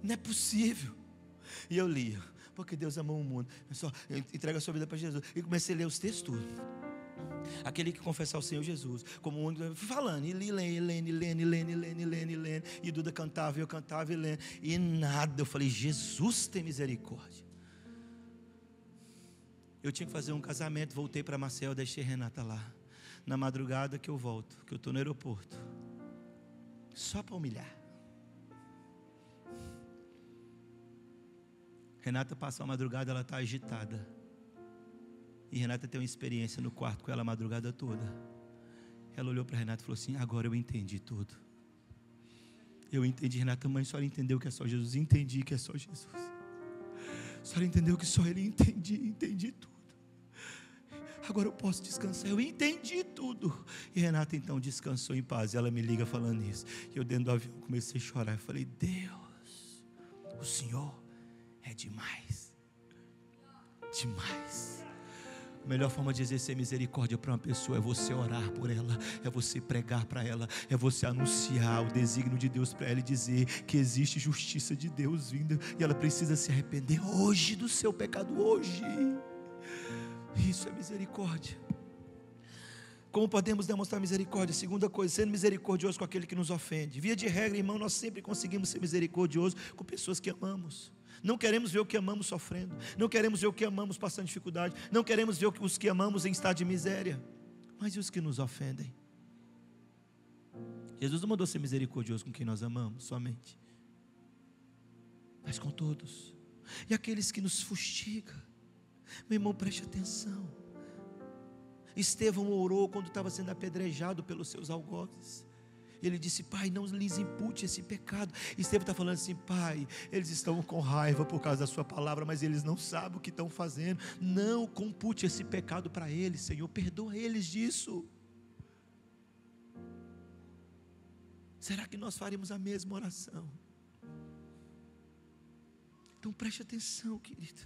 não é possível. E eu lia: porque Deus amou o mundo, só entrega a sua vida para Jesus. E comecei a ler os textos tudo. Aquele que confessar o Senhor Jesus como único, falando, e lendo, e Duda cantava, e eu cantava, e lendo, e nada. Eu falei: Jesus tem misericórdia. Eu tinha que fazer um casamento, voltei para Marcel, deixei Renata lá. Na madrugada que eu volto, que eu estou no aeroporto, só para humilhar. Renata passa a madrugada, ela está agitada. E Renata tem uma experiência no quarto com ela a madrugada toda. Ela olhou para Renata e falou assim: agora eu entendi tudo. Eu entendi. Renata: mãe, a senhora entendeu que é só Jesus? Entendi que é só Jesus. A senhora entendeu que só Ele? Entendi tudo. Agora eu posso descansar. Eu entendi tudo. E Renata então descansou em paz. E ela me liga falando isso. E eu dentro do avião comecei a chorar. Eu falei: Deus, o Senhor é demais. demais. A melhor forma de exercer misericórdia para uma pessoa é você orar por ela, é você pregar para ela, é você anunciar o desígnio de Deus para ela e dizer que existe justiça de Deus vindo e ela precisa se arrepender hoje do seu pecado, hoje. Isso é misericórdia. Como podemos demonstrar misericórdia? Segunda coisa, sendo misericordioso com aquele que nos ofende. Via de regra, irmão, nós sempre conseguimos ser misericordiosos com pessoas que amamos. Não queremos ver o que amamos sofrendo, não queremos ver o que amamos passando dificuldade, não queremos ver os que amamos em estado de miséria. Mas e os que nos ofendem? Jesus não mandou ser misericordioso com quem nós amamos somente, mas com todos. E aqueles que nos fustigam, meu irmão, preste atenção. Estevão orou quando estava sendo apedrejado pelos seus algozes. Ele disse: Pai, não lhes impute esse pecado. Estevão está falando assim: Pai, eles estão com raiva por causa da sua palavra, mas eles não sabem o que estão fazendo. Não compute esse pecado para eles, Senhor, perdoa eles disso. Será que nós faremos a mesma oração? Então preste atenção, querido.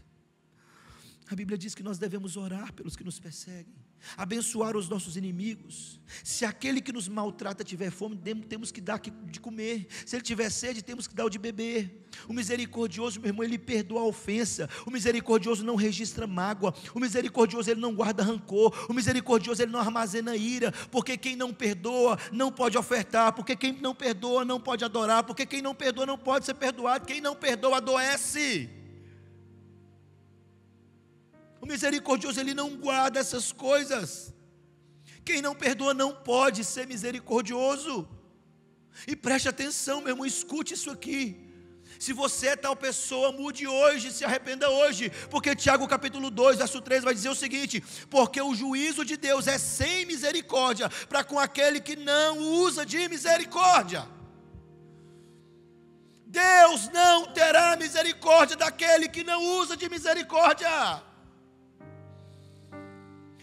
A Bíblia diz que nós devemos orar pelos que nos perseguem, abençoar os nossos inimigos. Se aquele que nos maltrata tiver fome, temos que dar de comer. Se ele tiver sede, temos que dar o de beber. O misericordioso, meu irmão, ele perdoa a ofensa. O misericordioso não registra mágoa. O misericordioso, ele não guarda rancor. O misericordioso, ele não armazena ira. Porque quem não perdoa não pode ofertar. Porque quem não perdoa não pode adorar. Porque quem não perdoa não pode ser perdoado. Quem não perdoa adoece. O misericordioso, ele não guarda essas coisas. Quem não perdoa não pode ser misericordioso. E preste atenção, meu irmão, escute isso aqui. Se você é tal pessoa, mude hoje, se arrependa hoje. Porque Tiago capítulo 2, verso 3 vai dizer o seguinte: porque o juízo de Deus é sem misericórdia para com aquele que não usa de misericórdia. Deus não terá misericórdia daquele que não usa de misericórdia.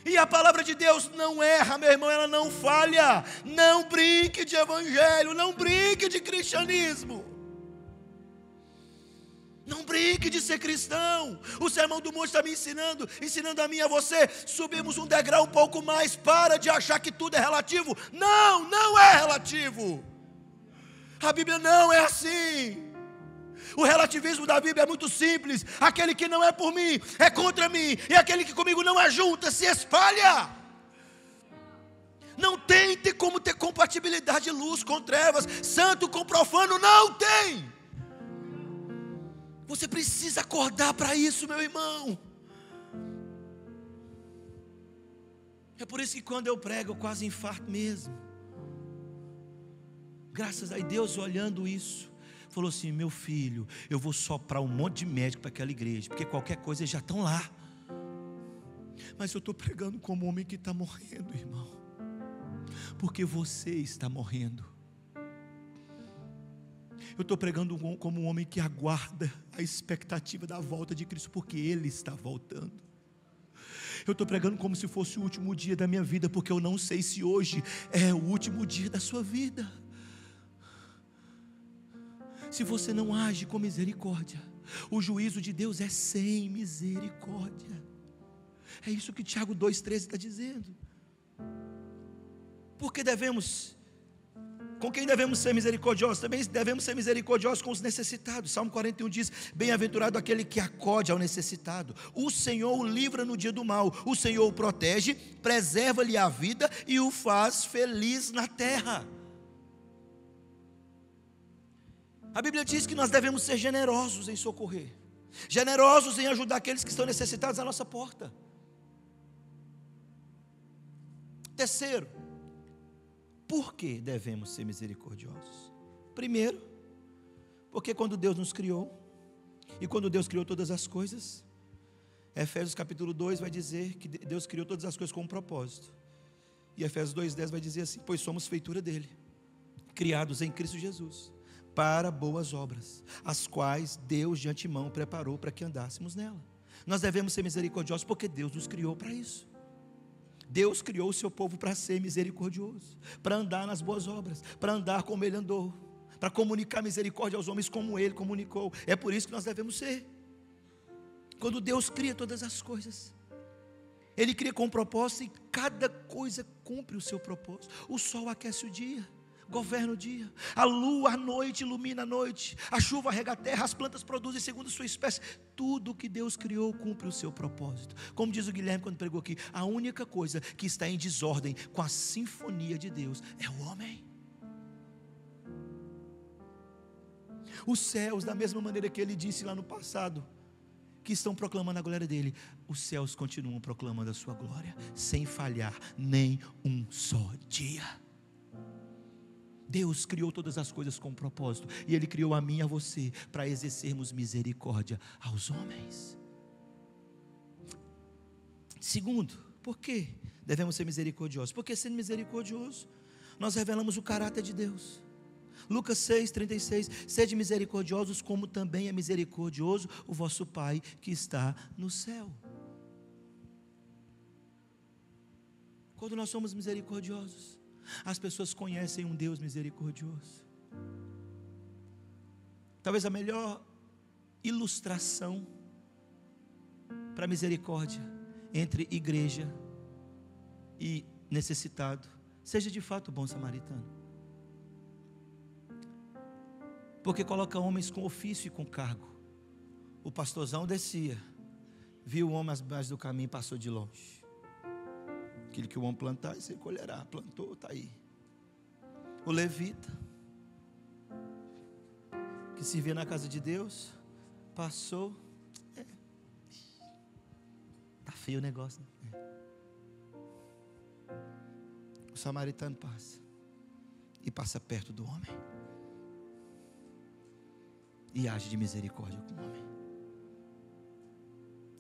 E a palavra de Deus não erra, meu irmão, ela não falha. Não brinque de evangelho, não brinque de cristianismo. Não brinque de ser cristão. O Sermão do Monte está me ensinando a mim e a você. Subimos um degrau um pouco mais. Para de achar que tudo é relativo. Não, não é relativo. A Bíblia não é assim. O relativismo da Bíblia é muito simples. Aquele que não é por mim, é contra mim. E aquele que comigo não ajunta, se espalha. Não tente como ter compatibilidade de luz com trevas, santo com profano, não tem. Você precisa acordar para isso, meu irmão. É por isso que quando eu prego, eu quase infarto mesmo. Graças a Deus, olhando isso, falou assim: meu filho, eu vou soprar um monte de médico para aquela igreja, porque qualquer coisa eles já estão lá. Mas eu estou pregando como um homem que está morrendo, irmão, porque você está morrendo. Eu estou pregando como um homem que aguarda a expectativa da volta de Cristo, porque Ele está voltando. Eu estou pregando como se fosse o último dia da minha vida, porque eu não sei se hoje é o último dia da sua vida. Se você não age com misericórdia, o juízo de Deus é sem misericórdia. É isso que Tiago 2,13 está dizendo. Porque com quem devemos ser misericordiosos? Também devemos ser misericordiosos com os necessitados. Salmo 41 diz: bem-aventurado aquele que acode ao necessitado. O Senhor o livra no dia do mal. O Senhor o protege, preserva-lhe a vida e o faz feliz na terra. A Bíblia diz que nós devemos ser generosos em socorrer, generosos em ajudar aqueles que estão necessitados à nossa porta. Terceiro, por que devemos ser misericordiosos? Primeiro, porque quando Deus nos criou, e quando Deus criou todas as coisas, Efésios capítulo 2 vai dizer que Deus criou todas as coisas com um propósito. E Efésios 2,10 vai dizer assim: pois somos feitura dele, criados em Cristo Jesus, para boas obras, as quais Deus de antemão preparou para que andássemos nela. Nós devemos ser misericordiosos porque Deus nos criou para isso. Deus criou o seu povo para ser misericordioso, para andar nas boas obras, para andar como Ele andou, para comunicar misericórdia aos homens como Ele comunicou. É por isso que nós devemos ser. Quando Deus cria todas as coisas, Ele cria com um propósito e cada coisa cumpre o seu propósito. O sol aquece o dia, governa o dia. A lua à noite ilumina a noite. A chuva rega a terra, as plantas produzem segundo sua espécie. Tudo que Deus criou cumpre o seu propósito. Como diz o Guilherme quando pregou aqui, a única coisa que está em desordem com a sinfonia de Deus é o homem. Os céus, da mesma maneira que Ele disse lá no passado, que estão proclamando a glória dele, os céus continuam proclamando a sua glória, sem falhar nem um só dia. Deus criou todas as coisas com um propósito, e Ele criou a mim e a você, para exercermos misericórdia aos homens. Segundo, por que devemos ser misericordiosos? Porque sendo misericordioso, nós revelamos o caráter de Deus. Lucas 6,36, sede misericordiosos como também é misericordioso o vosso Pai que está no céu. Quando nós somos misericordiosos, as pessoas conhecem um Deus misericordioso. Talvez a melhor ilustração para a misericórdia entre igreja e necessitado seja de fato o bom samaritano. Porque coloca homens com ofício e com cargo. O pastorzão descia, viu o homem às margens do caminho e passou de longe. Aquilo que o homem plantar, isso ele colherá. Plantou, está aí. O levita, que servia na casa de Deus, passou. Está feio o negócio, né? O samaritano passa. E passa perto do homem. E age de misericórdia com o homem.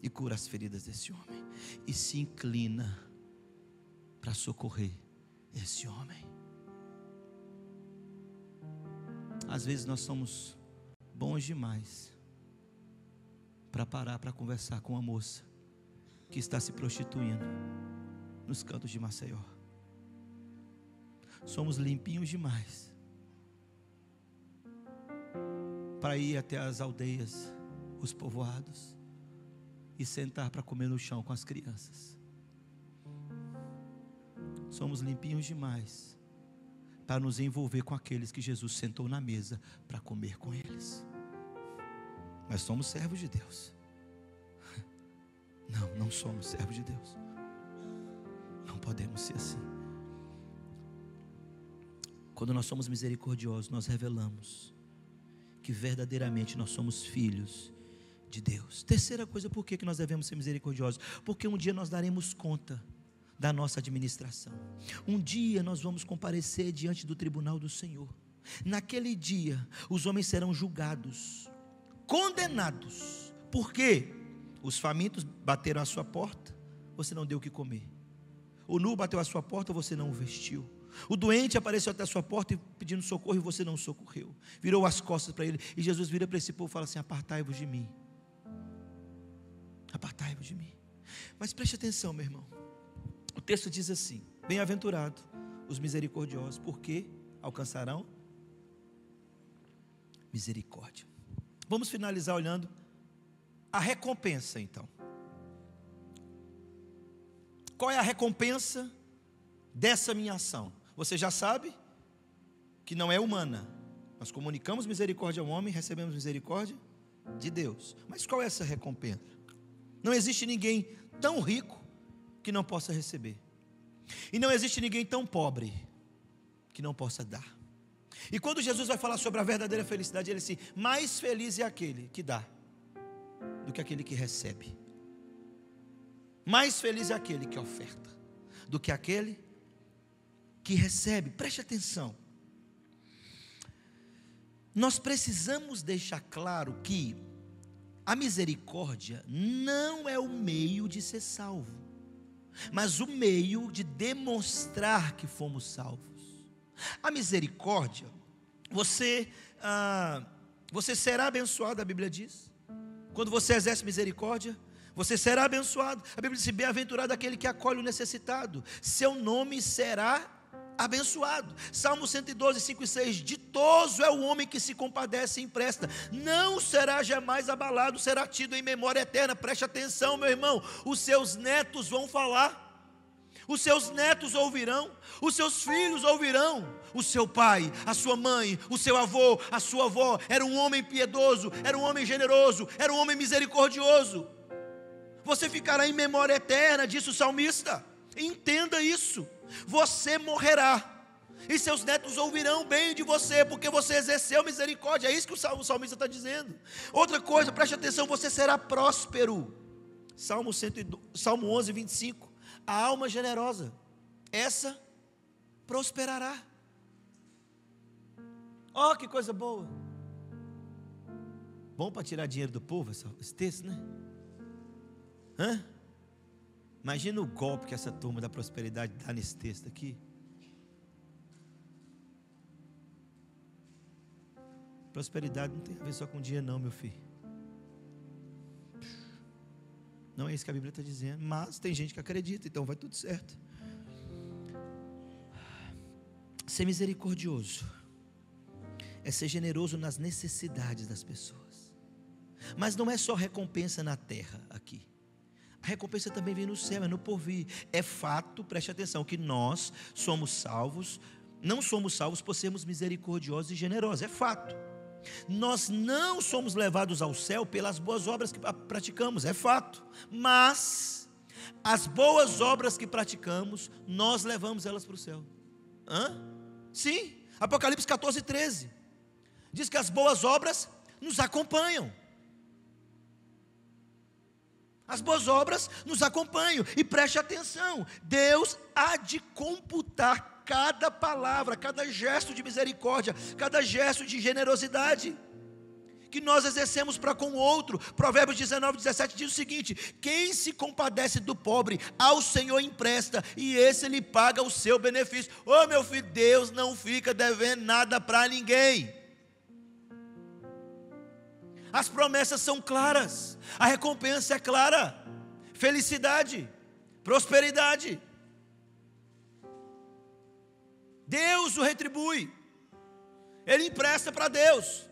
E cura as feridas desse homem. E se inclina para socorrer esse homem. Às vezes nós somos bons demais para parar para conversar com uma moça que está se prostituindo nos cantos de Maceió. Somos limpinhos demais para ir até as aldeias, os povoados, e sentar para comer no chão com as crianças. Somos limpinhos demais para nos envolver com aqueles que Jesus sentou na mesa para comer com eles. Mas somos servos de Deus. Não somos servos de Deus. Não podemos ser assim. Quando nós somos misericordiosos, nós revelamos que verdadeiramente nós somos filhos de Deus. Terceira coisa, por que nós devemos ser misericordiosos? Porque um dia nós daremos conta da nossa administração. Um dia nós vamos comparecer diante do tribunal do Senhor. Naquele dia, os homens serão julgados, condenados. Por quê? Os famintos bateram à sua porta, você não deu o que comer. O nu bateu à sua porta, você não o vestiu. O doente apareceu até a sua porta pedindo socorro e você não socorreu. Virou as costas para ele. E Jesus vira para esse povo e fala assim: apartai-vos de mim. Apartai-vos de mim. Mas preste atenção, meu irmão. O texto diz assim: bem-aventurado os misericordiosos, porque alcançarão misericórdia. Vamos finalizar olhando a recompensa, então. Qual é a recompensa dessa minha ação? Você já sabe que não é humana. Nós comunicamos misericórdia ao homem, recebemos misericórdia de Deus. Mas qual é essa recompensa? Não existe ninguém tão rico que não possa receber. E não existe ninguém tão pobre que não possa dar. E quando Jesus vai falar sobre a verdadeira felicidade, ele diz assim: mais feliz é aquele que dá do que aquele que recebe. Mais feliz é aquele que oferta do que aquele que recebe. Preste atenção. Nós precisamos deixar claro que a misericórdia não é o meio de ser salvo, mas o meio de demonstrar que fomos salvos. A misericórdia, você será abençoado, a Bíblia diz. Quando você exerce misericórdia, você será abençoado. A Bíblia diz: bem-aventurado aquele que acolhe o necessitado, seu nome será abençoado. Salmo 112, 5 e 6, ditoso é o homem que se compadece e empresta, não será jamais abalado, será tido em memória eterna. Preste atenção, meu irmão, os seus netos vão falar, os seus netos ouvirão, os seus filhos ouvirão. O seu pai, a sua mãe, o seu avô, a sua avó, era um homem piedoso, era um homem generoso, era um homem misericordioso. Você ficará em memória eterna, disse o salmista. Entenda isso. Você morrerá e seus netos ouvirão bem de você, porque você exerceu misericórdia. É isso que o salmista está dizendo. Outra coisa, preste atenção, você será próspero. Salmo 11, 25. A alma generosa, essa prosperará. Oh, que coisa boa. Bom para tirar dinheiro do povo esse texto, né? Imagina o golpe que essa turma da prosperidade dá nesse texto aqui. Prosperidade não tem a ver só com dinheiro não, meu filho. Não é isso que a Bíblia está dizendo, mas tem gente que acredita, então vai tudo certo. Ser misericordioso é ser generoso nas necessidades das pessoas. Mas não é só recompensa na terra aqui. A recompensa também vem no céu, é no porvir. É fato, preste atenção, que nós somos salvos, não somos salvos por sermos misericordiosos e generosos, é fato. Nós não somos levados ao céu pelas boas obras que praticamos, é fato. Mas as boas obras que praticamos, nós levamos elas para o céu. Sim, Apocalipse 14, 13 diz que as boas obras nos acompanham. As boas obras nos acompanham. E preste atenção, Deus há de computar cada palavra, cada gesto de misericórdia, cada gesto de generosidade que nós exercemos para com o outro. Provérbios 19, 17 diz o seguinte: quem se compadece do pobre, ao Senhor empresta, e esse lhe paga o seu benefício. Ô meu filho, Deus não fica devendo nada para ninguém. As promessas são claras, a recompensa é clara, felicidade, prosperidade. Deus o retribui, ele empresta para Deus.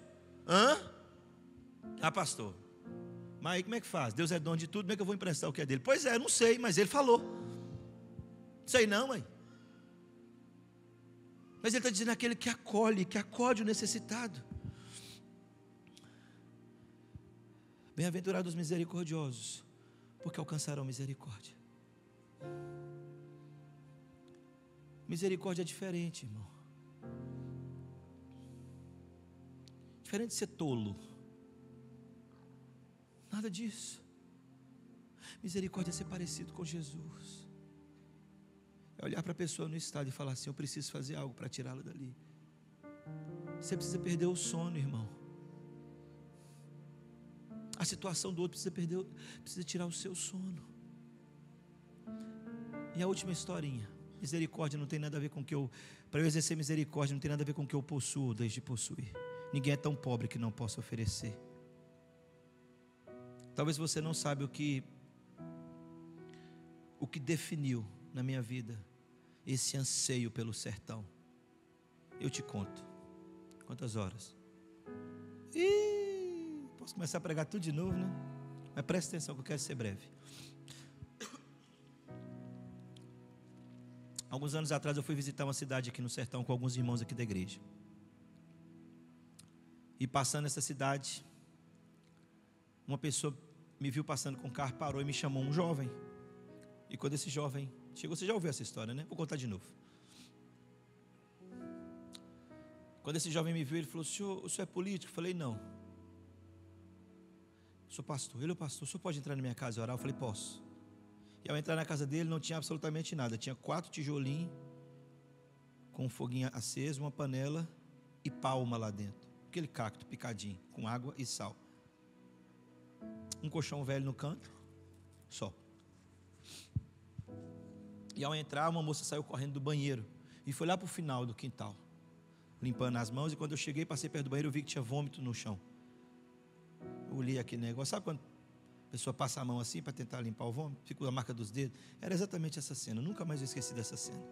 Pastor, mas aí como é que faz? Deus é dono de tudo, como é que eu vou emprestar o que é dele? Pois é, não sei, mas ele falou. Sei não, mãe. Mas ele está dizendo aquele que acode o necessitado. Bem-aventurados os misericordiosos, porque alcançarão misericórdia. Misericórdia é diferente, irmão. Diferente de ser tolo. Nada disso. Misericórdia é ser parecido com Jesus. É olhar para a pessoa no estado e falar assim: eu preciso fazer algo para tirá-la dali. Você precisa perder o sono, irmão. A situação do outro precisa tirar o seu sono. E a última historinha. Misericórdia não tem nada a ver com o que eu... Para eu exercer misericórdia não tem nada a ver com o que eu possuo, desde possuir. Ninguém é tão pobre que não possa oferecer. Talvez você não saiba o que definiu na minha vida esse anseio pelo sertão. Eu te conto. Quantas horas? Posso começar a pregar tudo de novo, né? Mas preste atenção que eu quero ser breve. Alguns anos atrás eu fui visitar uma cidade aqui no sertão com alguns irmãos aqui da igreja. E passando nessa cidade, uma pessoa me viu passando com o carro, parou e me chamou, um jovem. E quando esse jovem chegou, você já ouviu essa história, né? Vou contar de novo. Quando esse jovem me viu, ele falou: o senhor é político? Eu falei: não. Sou pastor. Ele é o pastor. O senhor pode entrar na minha casa e orar? Eu falei: posso. E ao entrar na casa dele não tinha absolutamente nada. Tinha 4 tijolinhos com um foguinho aceso, uma panela e palma lá dentro. Aquele cacto picadinho com água e sal. Um colchão velho no canto, só. E ao entrar, uma moça saiu correndo do banheiro e foi lá para o final do quintal, limpando as mãos. E quando eu cheguei, passei perto do banheiro, eu vi que tinha vômito no chão. Eu olhei aquele negócio. Sabe quando a pessoa passa a mão assim para tentar limpar o vômito? Fica a marca dos dedos. Era exatamente essa cena. Eu nunca mais esqueci dessa cena.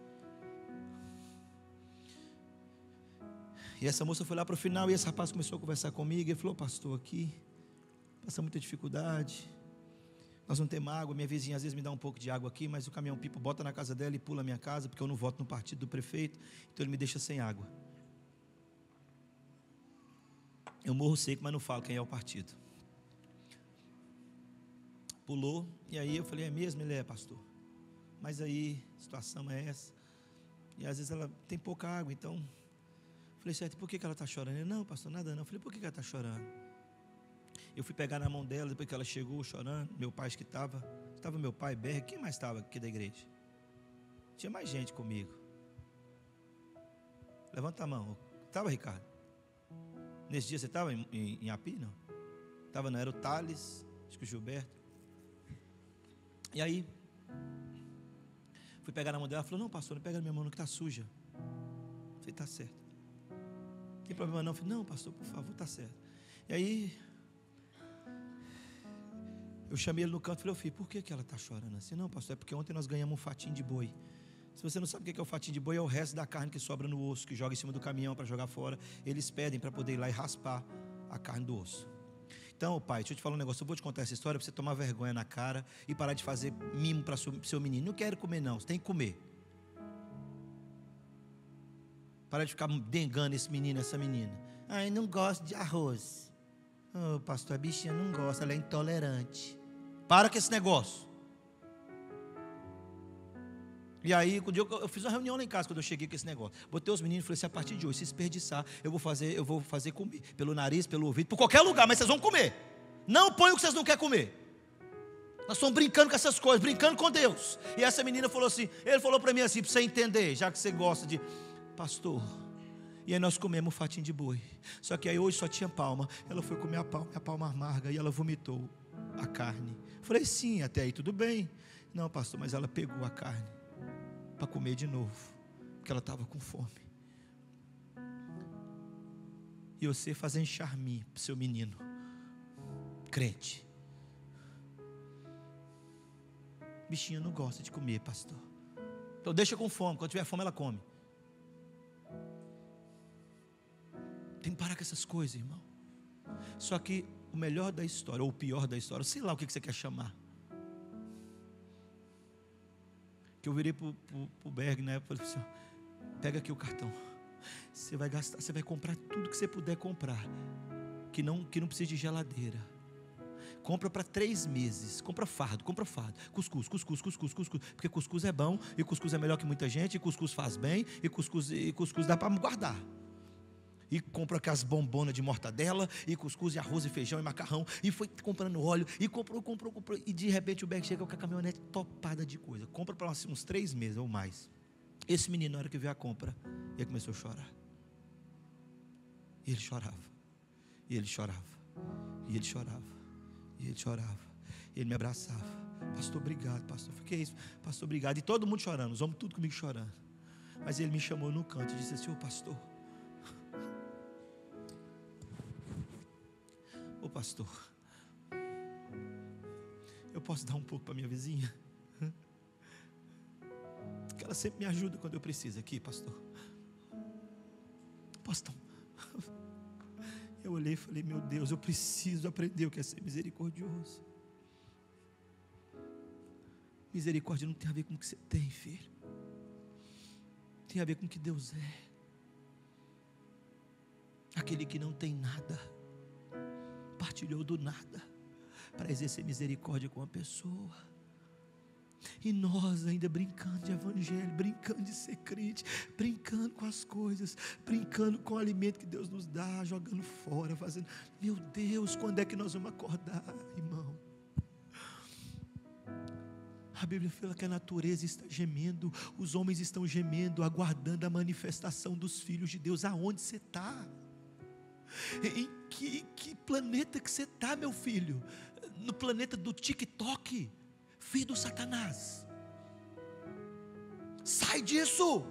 E essa moça foi lá para o final, e esse rapaz começou a conversar comigo, e ele falou: pastor, aqui passa muita dificuldade, nós não temos água, minha vizinha às vezes me dá um pouco de água aqui, mas o caminhão-pipo bota na casa dela e pula a minha casa, porque eu não voto no partido do prefeito, então ele me deixa sem água. Eu morro seco, mas não falo quem é o partido. Pulou, e aí eu falei: é mesmo? Ele é, pastor. Mas aí, a situação é essa. E às vezes ela tem pouca água, então... Eu falei: certo, por que ela está chorando? Ele: não, pastor, nada não. Eu falei: por que ela está chorando? Eu fui pegar na mão dela, depois que ela chegou chorando. Meu pai acho que estava meu pai, Berg, quem mais estava aqui da igreja? Tinha mais gente comigo. Levanta a mão. Estava, Ricardo? Nesse dia você estava em Api, não? Estava, não, era o Thales, acho que o Gilberto. E aí, fui pegar na mão dela, ela falou: não, pastor, não pega na minha mão não, que está suja. Eu falei: está certo. Não tem problema não. Eu falei: não, pastor, por favor, está certo. E aí, eu chamei ele no canto e falei: filho, por que ela está chorando assim? Não, pastor, é porque ontem nós ganhamos um fatinho de boi. Se você não sabe o que é o fatinho de boi, é o resto da carne que sobra no osso, que joga em cima do caminhão para jogar fora. Eles pedem para poder ir lá e raspar a carne do osso. Então, pai, deixa eu te falar um negócio. Eu vou te contar essa história para você tomar vergonha na cara e parar de fazer mimo para seu menino. Não quero comer não, você tem que comer. Para de ficar dengando esse menino, essa menina. Ai, não gosto de arroz. Oh, pastor, a bichinha não gosta, ela é intolerante. Para com esse negócio. E aí, eu fiz uma reunião lá em casa quando eu cheguei com esse negócio. Botei os meninos e falei assim: a partir de hoje, se desperdiçar, eu vou fazer comer. Pelo nariz, pelo ouvido, por qualquer lugar, mas vocês vão comer. Não põe o que vocês não querem comer. Nós estamos brincando com essas coisas, brincando com Deus. E essa menina falou assim, ele falou para mim assim, para você entender, já que você gosta de... Pastor, e aí nós comemos um fatinho de boi. Só que aí hoje só tinha palma. Ela foi comer a palma amarga, e ela vomitou a carne. Falei: sim, até aí tudo bem. Não, pastor, mas ela pegou a carne para comer de novo, porque ela estava com fome. E você fazendo charminho para o seu menino crente. Bichinho não gosta de comer, pastor. Então deixa com fome, quando tiver fome ela come. Tem que parar com essas coisas, irmão. Só que o melhor da história, ou o pior da história, sei lá o que você quer chamar, que eu virei para o Berg na época, falei assim: pega aqui o cartão, você vai gastar, você vai comprar tudo que você puder comprar, que não precisa de geladeira. Compra para 3 meses, compra fardo, cuscuz, porque cuscuz é bom, e cuscuz é melhor que muita gente, e cuscuz faz bem, e cuscuz dá para guardar. E compra aquelas bombonas de mortadela, e cuscuz, e arroz, e feijão, e macarrão, e foi comprando óleo, e comprou, e de repente o Berg chega com a caminhonete topada de coisa, compra para uns 3 meses ou mais. Esse menino, na hora que viu a compra, ele começou a chorar, e ele chorava, e ele chorava, e ele chorava, e ele chorava, e ele me abraçava: pastor, obrigado, pastor. Eu fiquei isso, pastor, obrigado. E todo mundo chorando, os homens tudo comigo chorando. Mas ele me chamou no canto e disse assim: ô pastor, ô pastor, eu posso dar um pouco para minha vizinha? Que ela sempre me ajuda quando eu preciso aqui, pastor. Posso dar um... Eu olhei e falei: meu Deus, eu preciso aprender o que é ser misericordioso. Misericórdia não tem a ver com o que você tem, filho. Tem a ver com o que Deus é. Aquele que não tem nada, partilhou do nada para exercer misericórdia com a pessoa. E nós ainda brincando de evangelho, brincando de ser crente, brincando com as coisas, brincando com o alimento que Deus nos dá, jogando fora, fazendo... Meu Deus, quando é que nós vamos acordar, irmão? A Bíblia fala que a natureza está gemendo, os homens estão gemendo, aguardando a manifestação dos filhos de Deus. Aonde você está? Em que planeta que você está, meu filho? No planeta do TikTok? Filho do Satanás, sai disso.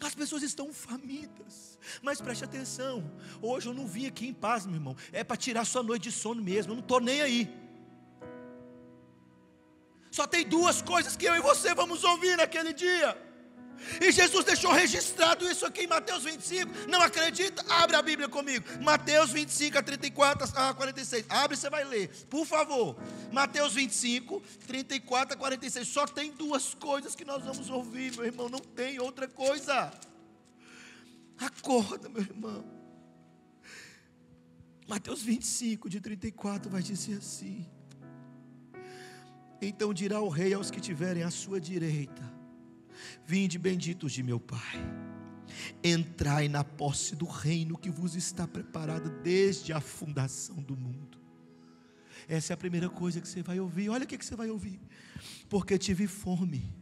As pessoas estão famintas, mas preste atenção, hoje eu não vim aqui em paz, meu irmão, é para tirar sua noite de sono mesmo, eu não estou nem aí. Só tem 2 coisas que eu e você vamos ouvir naquele dia: E Jesus deixou registrado isso aqui em Mateus 25. Não acredita? Abre a Bíblia comigo. Mateus 25, 34 a 46. Abre e você vai ler, por favor. Mateus 25, 34 a 46. Só tem duas coisas que nós vamos ouvir, meu irmão. Não tem outra coisa. Acorda, meu irmão. Mateus 25, de 34 vai dizer assim: então dirá o rei aos que tiverem à sua direita: vinde benditos de meu Pai, entrai na posse do reino que vos está preparado desde a fundação do mundo. Essa é a primeira coisa que você vai ouvir. Olha o que você vai ouvir: porque tive fome,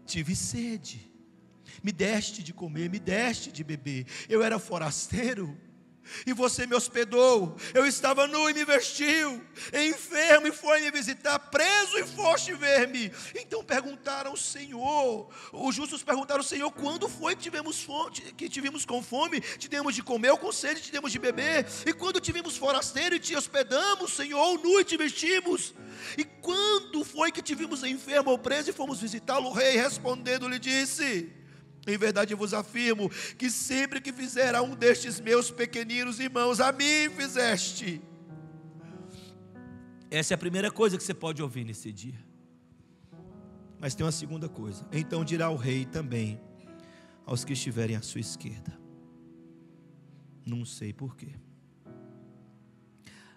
tive sede, me deste de comer, me deste de beber. Eu era forasteiro e você me hospedou. Eu estava nu e me vestiu, enfermo e foi me visitar, preso e foste ver-me. Então perguntaram ao Senhor, os justos perguntaram ao Senhor: quando foi que tivemos com fome, te demos de comer, ou com sede te demos de beber? E quando tivemos forasteiro e te hospedamos, Senhor, ou nu e te vestimos? E quando foi que tivemos enfermo ou preso e fomos visitá-lo? O rei respondendo lhe disse: em verdade eu vos afirmo que sempre que fizer a um destes meus pequeninos irmãos, a mim fizeste. Essa é a primeira coisa que você pode ouvir nesse dia. Mas tem uma segunda coisa: então dirá o rei também aos que estiverem à sua esquerda: não sei porquê,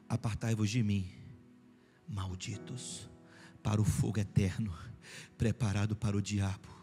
apartai-vos de mim, malditos, para o fogo eterno, preparado para o diabo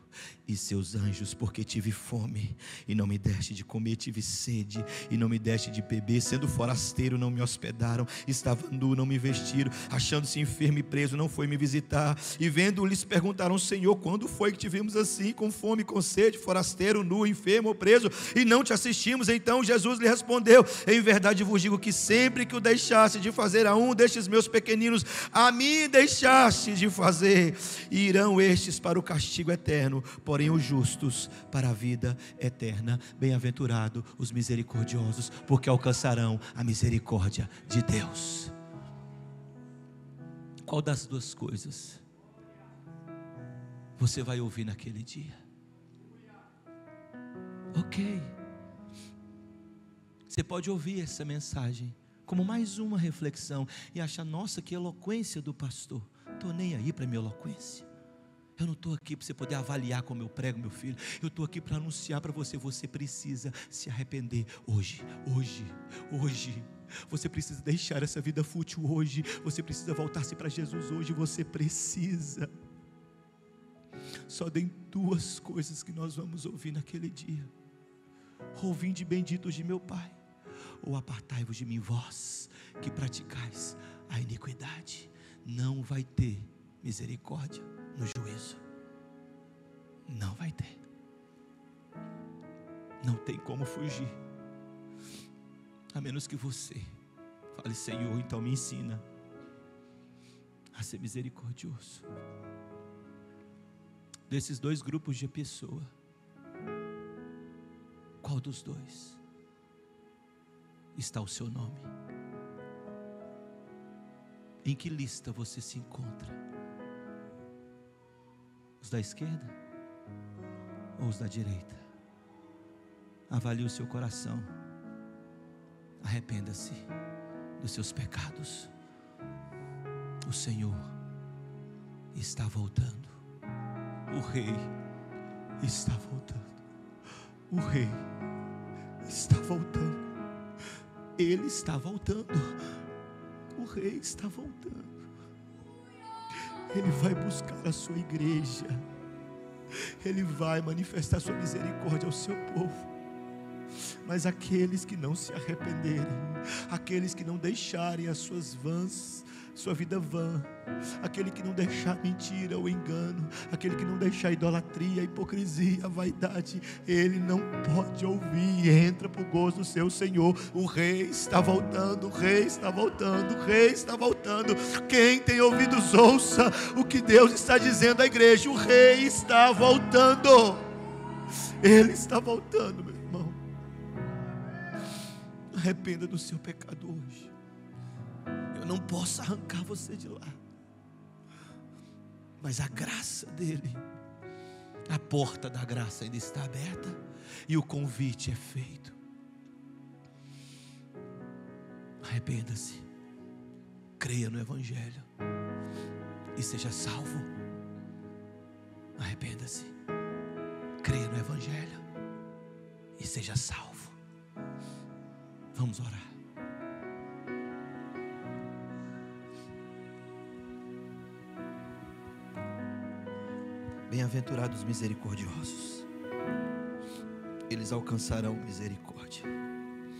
e seus anjos, porque tive fome e não me deste de comer, tive sede e não me deste de beber, sendo forasteiro não me hospedaram, estava nu, não me vestiram, achando-se enfermo e preso, não foi me visitar. E vendo, lhes perguntaram: Senhor, quando foi que tivemos assim, com fome, com sede, forasteiro, nu, enfermo ou preso, e não te assistimos? Então Jesus lhe respondeu: em verdade vos digo que sempre que o deixaste de fazer a um destes meus pequeninos, a mim deixaste de fazer. E irão estes para o castigo eterno, porém os justos para a vida eterna. Bem-aventurado os misericordiosos, porque alcançarão a misericórdia de Deus. Qual das duas coisas você vai ouvir naquele dia? Ok, você pode ouvir essa mensagem como mais uma reflexão e achar: nossa, que eloquência do pastor. Estou nem aí para minha eloquência. Eu não estou aqui para você poder avaliar como eu prego, meu filho. Eu estou aqui para anunciar para você: você precisa se arrepender hoje. Você precisa deixar essa vida fútil hoje. Você precisa voltar-se para Jesus hoje. Você precisa. Só tem duas coisas que nós vamos ouvir naquele dia: ou vinde benditos de meu Pai, ou apartai-vos de mim, vós que praticais a iniquidade. Não vai ter misericórdia no juízo. Não vai ter. Não tem como fugir, a menos que você fale: Senhor, então me ensina a ser misericordioso. Desses dois grupos de pessoa, qual dos dois está o seu nome? Em que lista você se encontra? Os da esquerda ou os da direita? Avalie o seu coração. Arrependa-se dos seus pecados. O Senhor está voltando. O Rei está voltando. O Rei está voltando. Ele está voltando. O Rei está voltando. Ele vai buscar a sua igreja. Ele vai manifestar sua misericórdia ao seu povo. Mas aqueles que não se arrependerem, aqueles que não deixarem as sua vida vã, aquele que não deixar mentira ou engano, aquele que não deixar a idolatria, a hipocrisia, a vaidade, ele não pode ouvir. Entra para o gozo do seu Senhor. O Rei está voltando, o Rei está voltando, o Rei está voltando. Quem tem ouvidos, ouça o que Deus está dizendo à igreja. O Rei está voltando. Ele está voltando, meu irmão. Arrependa do seu pecado hoje. Eu não posso arrancar você de lá, mas a graça dele A porta da graça ainda está aberta e o convite é feito. Arrependa-se, creia no Evangelho e seja salvo. Arrependa-se, creia no Evangelho e seja salvo. Vamos orar. Bem-aventurados misericordiosos, eles alcançarão misericórdia.